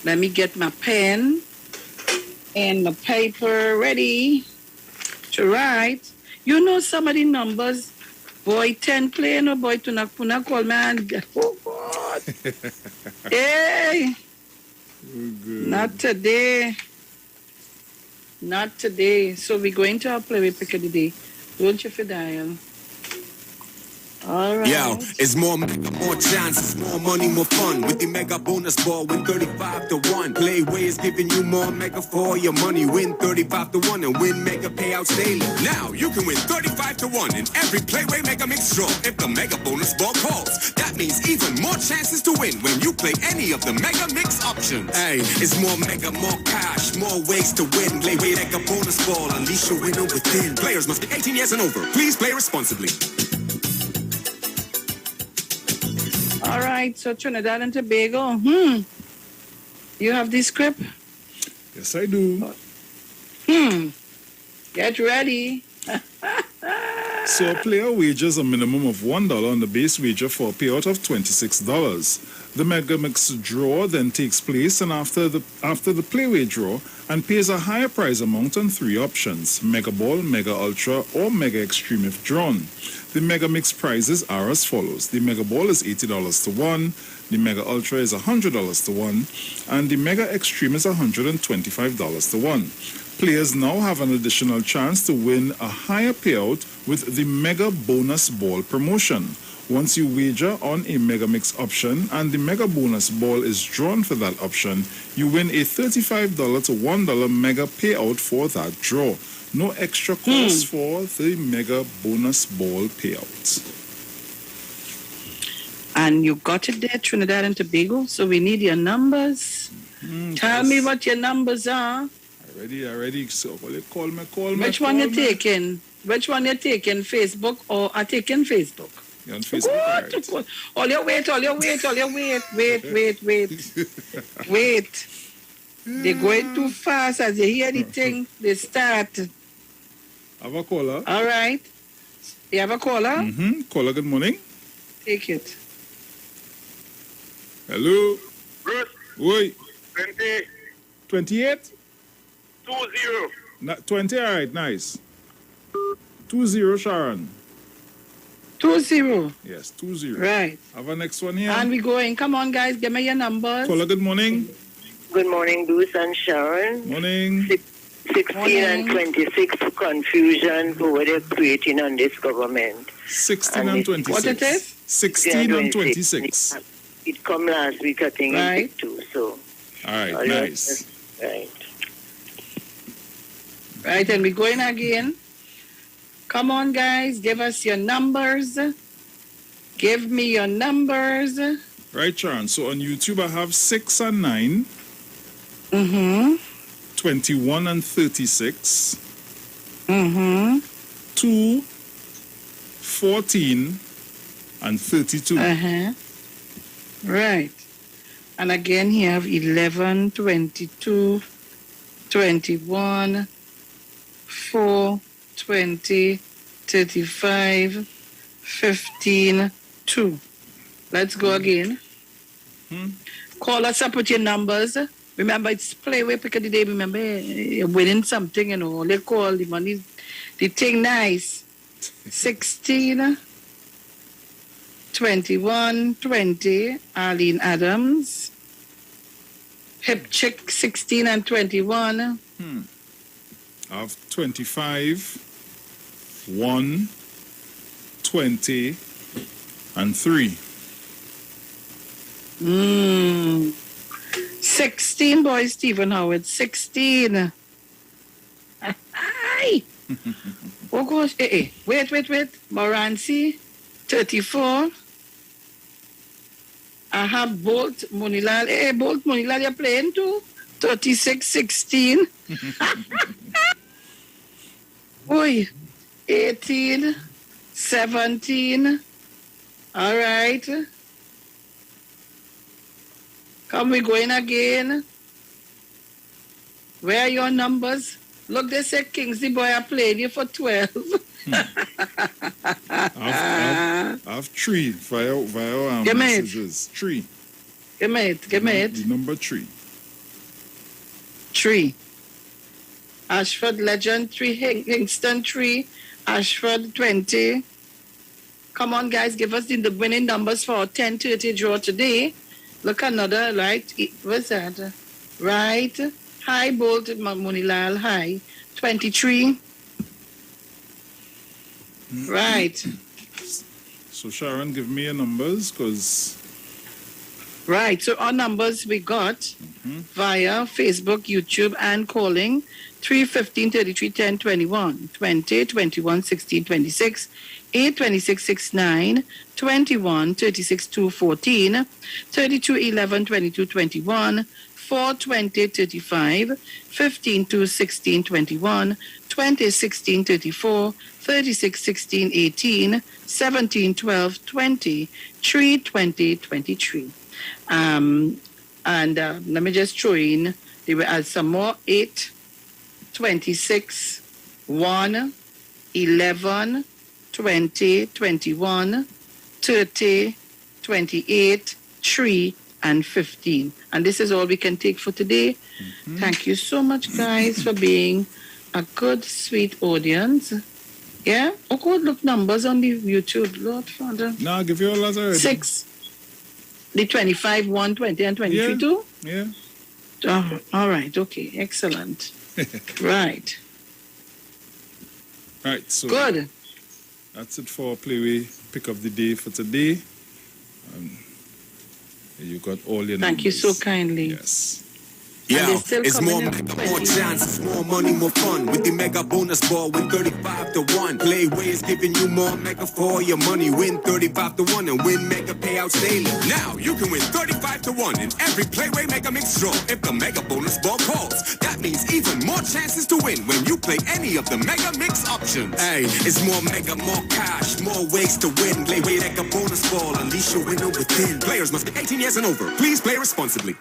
Let me get my pen and my paper ready to write. You know some of the numbers. Boy 10 playing or boy Puna call man. Oh, God. Hey. Not today. Not today. So we're going to our play pick of the day. Don't you dial? All right. Yo, it's more chances, more money, more fun. With the mega bonus ball, win 35 to 1. Playway is giving you more mega for your money. Win 35 to 1 and win mega payouts daily. Now you can win 35 to 1 in every Playway mega mix draw if the mega bonus ball calls. That means even more chances to win when you play any of the mega mix options. Hey, it's more mega, more cash, more ways to win. Playway mega bonus ball, unleash your winner within. Players must be 18 years and over. Please play responsibly. All right, so Trinidad and Tobago. You have the script? Yes, I do. Get ready. So a player wagers a minimum of $1 on the base wager for a payout of $26. The Mega Mix draw then takes place, and after the playway draw, and pays a higher prize amount on 3 options: Mega Ball, Mega Ultra, or Mega Extreme if drawn. The Mega Mix prizes are as follows. The Mega Ball is $80 to 1, the Mega Ultra is $100 to 1, and the Mega Extreme is $125 to 1. Players now have an additional chance to win a higher payout with the Mega Bonus Ball promotion. Once you wager on a Mega Mix option and the Mega Bonus Ball is drawn for that option, you win a $35 to $1 Mega payout for that draw. No extra cost for the Mega Bonus Ball payout. And you got it there, Trinidad and Tobago. So we need your numbers. Tell me what your numbers are. Already. So call me. Which one you taking? Which one you taking? Facebook or I taking Facebook? You're on Facebook, right. All your wait. They're going too fast. As you hear the thing, they start. Have a caller. All right. You have a caller? Caller, good morning. Take it. Hello. Bruce. Oi. 20. 28? 20. 20, all right, nice. 20, Sharon. 20. Yes, 20. Right. Have a next one here. And we going. Come on, guys. Give me your numbers. Caller, good morning. Good morning, Bruce and Sharon. Morning. 16 and 26 confusion for what they're creating on this government. 16 and 26. What it is? 16 and 26. It come last week, I think, right. in too. So. All right, nice. Right. Right, and we're going again. Come on, guys. Give us your numbers. Give me your numbers. Right, Sharon. So on YouTube, I have 6 and 9. 21 and 36. 2, 14, and 32. Right. And again, here have 11, 22, 21, 4, 20, 35, 15, 2. Let's go again. Call us up with your numbers. Remember, it's Playway Pick of the Day. Remember, you're winning something, you know. They call the money, the thing nice. 16, 21, 20, Arlene Adams. Hip Chick, 16 and 21. Of 25, 1, 20, and 3. 16, boy, Stephen Howard, 16. Aye. Oh gosh, wait. Morancy, 34. I have Bolt Munilal. Bolt Munilal, you're playing too? 36, 16. Oi, 18, 17. All right. Come, we going again. Where are your numbers? Look, they say Kingsley boy, I played you for 12. I've 3 via messages. 3. Give me it. The number 3. 3. Ashford Legend 3. Kingston 3. Ashford 20. Come on, guys, give us the winning numbers for our 10:30 draw today. Look, another, right? What's that? Right. Hi, Bolt Munilal. Hi. 23. Right. So, Sharon, give me your numbers, because... Right. So, our numbers we got via Facebook, YouTube, and calling. 3, 15, 33, 10, 21, 20, 21, 16, 26, 8, 26, 6, 9, 21, 36, 2, 14, 32, 11, 22, 21, 4, 20, 35, 15, 2, 16, 21, 20, 16, 34, 36, 16, 18, 17, 12, 20, 3, 20, 23. And let me just throw in, there were some more, 8, 26, 1, 11, 20, 21, 30, 28, 3, and 15. And this is all we can take for today. Thank you so much, guys, for being a good, sweet audience. Yeah? Oh, good, look, numbers on the YouTube. Lord Father. No, I'll give you all that already. 6. The 25, 1, 20, and 23 too? Yeah. Oh, all right, okay, excellent. Right. Right, so... Good. That's it for Playway Pick of the Day for today. You got all your numbers. Thank you so kindly. Yes. Yeah, it's more chances, more money, more fun. With the mega bonus ball, win 35 to 1. Playway is giving you more mega for your money. Win 35 to 1 and win mega payouts daily. Now you can win 35 to 1 in every Playway Mega Mix draw if the mega bonus ball calls. That means even more chances to win when you play any of the mega mix options. Hey, it's more mega, more cash, more ways to win. Playway Mega Bonus Ball, unleash your winner within. Players must be 18 years and over. Please play responsibly.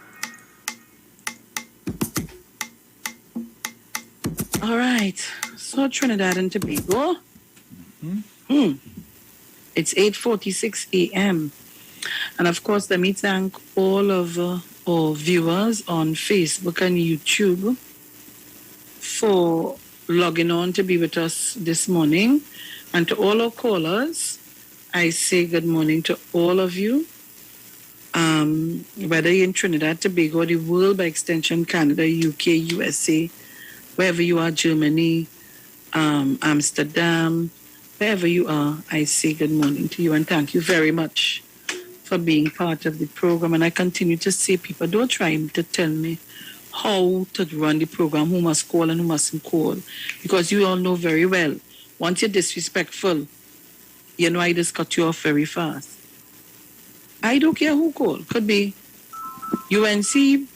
All right, so Trinidad and Tobago. It's 8:46 a.m. And of course, let me thank all of our viewers on Facebook and YouTube for logging on to be with us this morning. And to all our callers, I say good morning to all of you. Whether you're in Trinidad, Tobago, or the world by extension, Canada, UK, USA, wherever you are, Germany, Amsterdam, wherever you are, I say good morning to you and thank you very much for being part of the program. And I continue to say, people, don't try to tell me how to run the program, who must call and who mustn't call, because you all know very well, once you're disrespectful, you know I just cut you off very fast. I don't care who called. Could be UNC,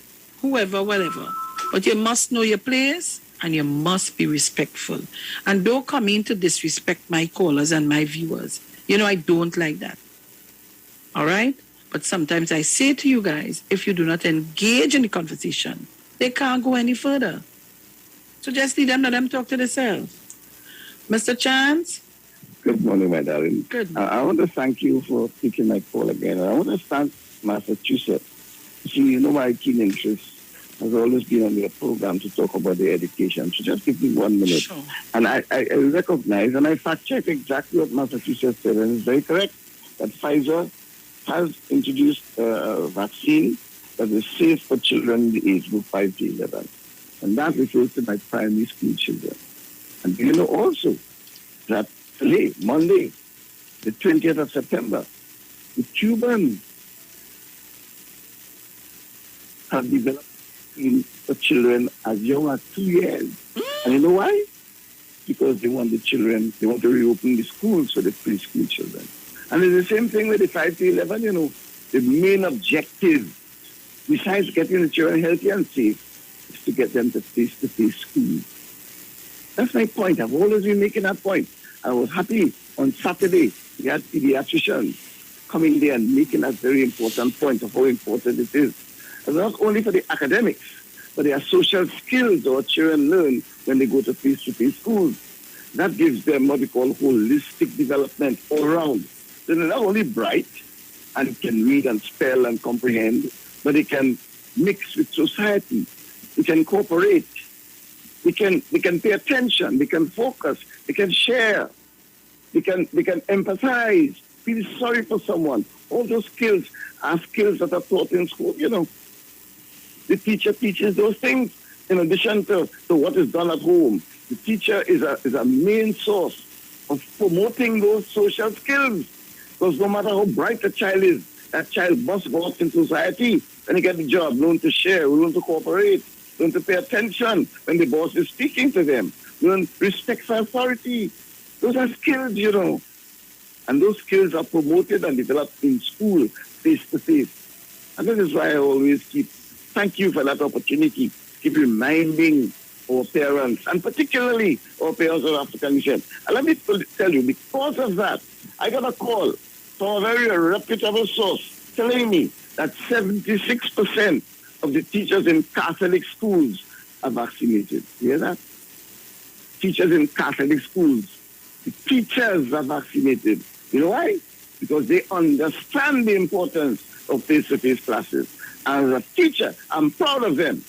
whoever, whatever. But you must know your place and you must be respectful. And don't come in to disrespect my callers and my viewers. You know, I don't like that. All right? But sometimes I say to you guys, if you do not engage in the conversation, they can't go any further. So just let them talk to themselves. Mr. Chance? Good morning, my darling. Good morning. I want to thank you for taking my call again. I want to thank Massachusetts. See, you know my keen interest has always been on your program to talk about their education. So just give me 1 minute. Sure. And I recognize and I fact-check exactly what Massachusetts said, and it's very correct that Pfizer has introduced a vaccine that is safe for children in the age group 5 to 11. And that refers to my primary school children. And do you know also that today, Monday, the 20th of September, the Cubans have developed for children as young as 2 years. And you know why? Because they want to reopen the schools for the preschool children. And it's the same thing with the 5 to 11, the main objective, besides getting the children healthy and safe, is to get them to face-to-face school. That's my point. I've always been making that point. I was happy on Saturday, we had pediatricians coming there and making that very important point of how important it is. And not only for the academics, but their social skills our children learn when they go to face-to-face schools. That gives them what we call holistic development all around. So they're not only bright and can read and spell and comprehend, but they can mix with society. They can cooperate. They can pay attention. They can focus. They can share. They can empathize, feel sorry for someone. All those skills are skills that are taught in school. The teacher teaches those things in addition to what is done at home. The teacher is a main source of promoting those social skills. Because no matter how bright a child is, that child must go out in society and he get the job, learn to share, learn to cooperate, learn to pay attention when the boss is speaking to them, learn respect for authority. Those are skills, And those skills are promoted and developed in school, face-to-face. And that is why I always thank you for that opportunity, keep reminding our parents, and particularly our parents of African descent. And let me tell you, because of that, I got a call from a very reputable source telling me that 76% of the teachers in Catholic schools are vaccinated. You hear that? Teachers in Catholic schools, the teachers are vaccinated. You know why? Because they understand the importance of face-to-face classes. As a teacher, I'm proud of them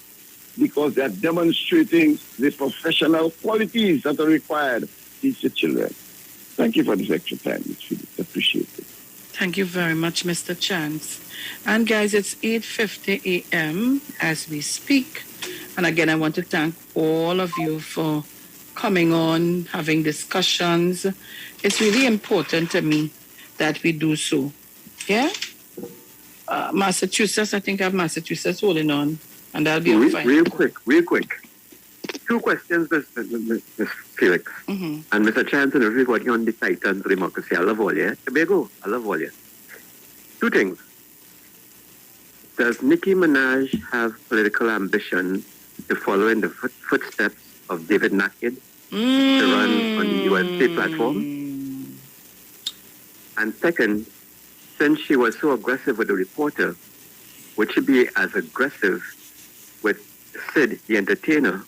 because they're demonstrating the professional qualities that are required to teach the children. Thank you for this extra time. It's really appreciated. Thank you very much, Mr. Chance. And guys, it's 8:50 a.m. as we speak. And again, I want to thank all of you for coming on, having discussions. It's really important to me that we do so. Yeah? Massachusetts, I think I have Massachusetts holding on. And that'll be real quick. 2 questions, Ms. Felix. Mm-hmm. And Mr. Chance and everybody on the Titans Democracy. I love all you. Tobago, I love all you. 2 things. Does Nicki Minaj have political ambition to follow in the footsteps of David Nakid to run on the USA platform? And second, since she was so aggressive with the reporter, would she be as aggressive with Sid, the entertainer,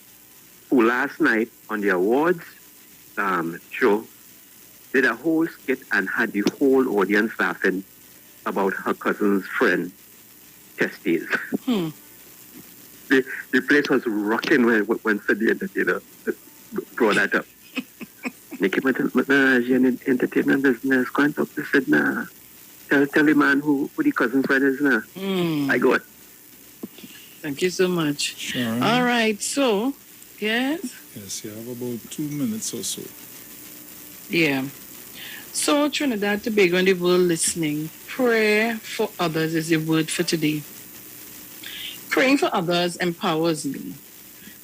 who last night on the awards show did a whole skit and had the whole audience laughing about her cousin's friend, testes. The place was rocking when Sid, the entertainer, brought that up. Nicki Minaj in entertainment business, go and talk to Sid now. Tell the man who the cousin's friend is now. I got it. Thank you so much. Sharon. All right, so, yes? Yes, you have about 2 minutes or so. Yeah. So, Trinidad, Tobago, and the world listening, prayer for others is the word for today. Praying for others empowers me.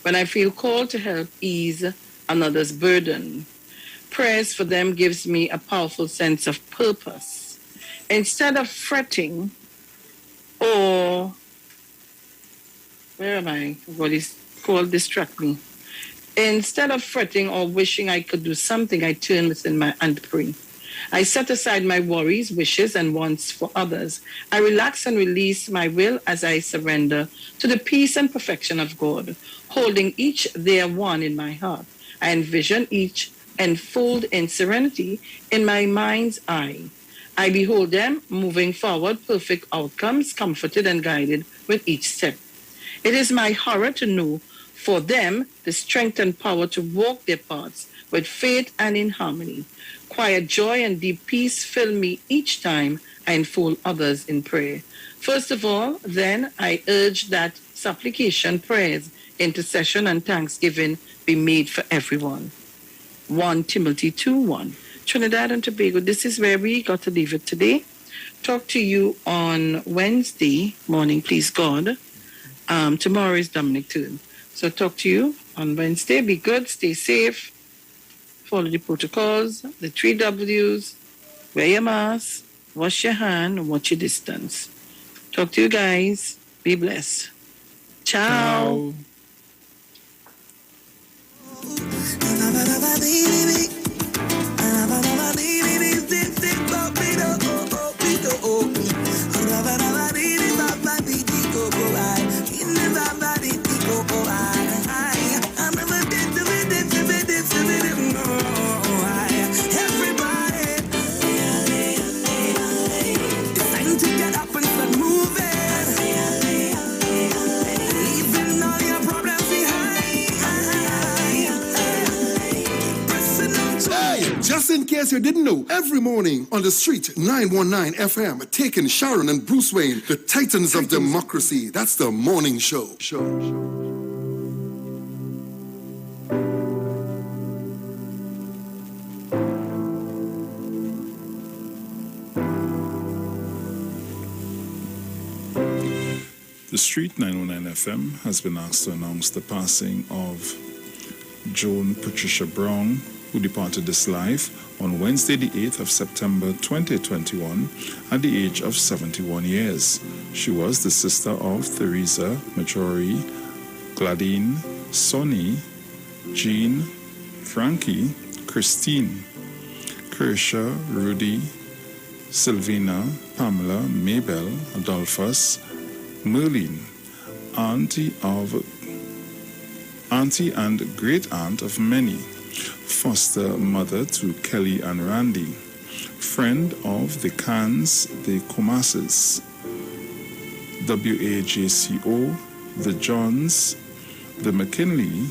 When I feel called to help ease another's burden, prayers for them gives me a powerful sense of purpose. Instead of fretting or... Where am I? What is called distract me. Instead of fretting or wishing I could do something, I turn within and pray. I set aside my worries, wishes, and wants for others. I relax and release my will as I surrender to the peace and perfection of God, holding each their one in my heart. I envision each enfold in serenity in my mind's eye. I behold them moving forward, perfect outcomes, comforted and guided with each step. It is my horror to know for them the strength and power to walk their paths with faith and in harmony. Quiet joy and deep peace fill me each time I enfold others in prayer. First of all, then, I urge that supplication, prayers, intercession, and thanksgiving be made for everyone. 1 Timothy 2:1. Trinidad and Tobago, this is where we got to leave it today. Talk to you on Wednesday morning, please God. Tomorrow is Dominic turn. So talk to you on Wednesday. Be good, stay safe, follow the protocols, the 3 W's, wear your mask, wash your hand, and watch your distance. Talk to you guys. Be blessed. Ciao. Just in case you didn't know, every morning on the street, 919 FM, taking Sharon and Bruce Wayne, the titans of democracy. That's the morning show. The Street 909 FM has been asked to announce the passing of Joan Patricia Brown, who departed this life on Wednesday, the 8th of September 2021, at the age of 71 years. She was the sister of Theresa, Majori, Gladine, Sonny, Jean, Frankie, Christine, Kirsha, Rudy, Sylvina, Pamela, Mabel, Adolphus, Merlin, auntie and great-aunt of many, foster mother to Kelly and Randy, friend of the Cans, the Comases, WAJCO, the Johns, the McKinley,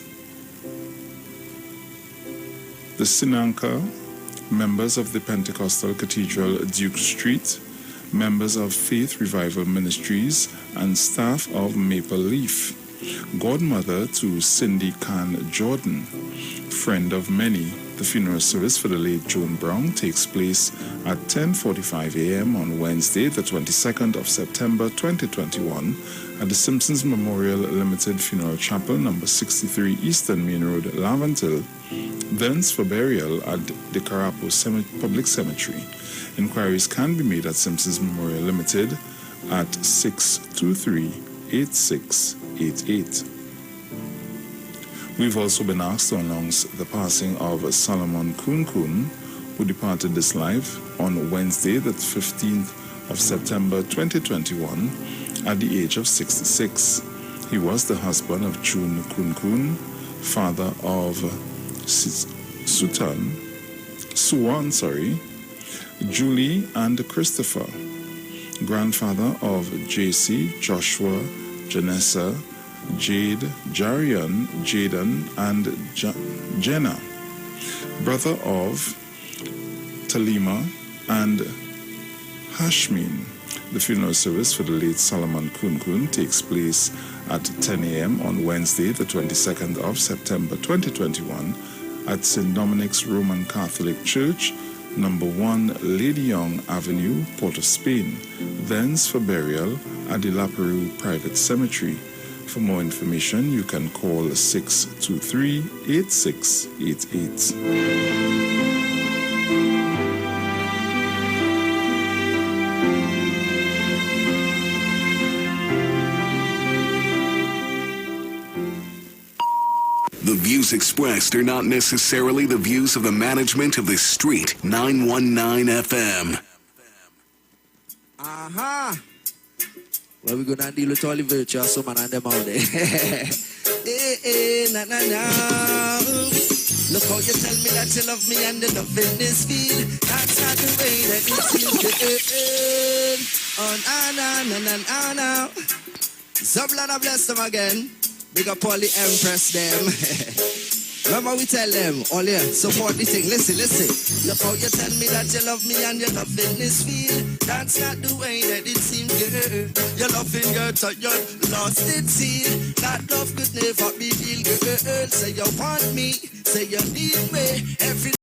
the Sinanka, members of the Pentecostal Cathedral Duke Street, members of Faith Revival Ministries, and staff of Maple Leaf, godmother to Cindy Khan Jordan, friend of many. The funeral service for the late Joan Brown takes place at 10:45 a.m. on Wednesday, the 22nd of September 2021 at the Simpsons Memorial Limited Funeral Chapel, number 63 Eastern Main Road, Laventille, thence for burial at the Carapo Public Cemetery. Inquiries can be made at Simpsons Memorial Limited at 623-8688. We've also been asked to announce the passing of Solomon Kun, who departed this life on Wednesday, the 15th of September 2021, at the age of 66. He was the husband of June Kun, father of Suwan, Julie and Christopher, grandfather of JC, Joshua, Janessa, Jade, Jarian, Jaden, and Jenna, brother of Talima and Hashmin. The funeral service for the late Solomon Kun takes place at 10 a.m. on Wednesday, the 22nd of September 2021 at St. Dominic's Roman Catholic Church, number 1 Lady Young Avenue, Port of Spain, thence for burial at the La Perouse Private Cemetery. For more information, you can call 623-8688. The views expressed are not necessarily the views of the management of the Street 919 FM. Aha! Well, we're gonna deal with all the virtuous so man and them out there. Na. Look how you tell me that you love me and the loving is feel. That's not the way that it seems to end. On, na. Zablana bless them again. Big up all the Empress them. Remember we tell them, all yeah, support the thing. Listen. Look how you tell me that you love me and you love in this field. That's not the way that it seems, girl. You're loving girl till you lost it, see. That love could never be real, girl. Say you want me, say you need me. Every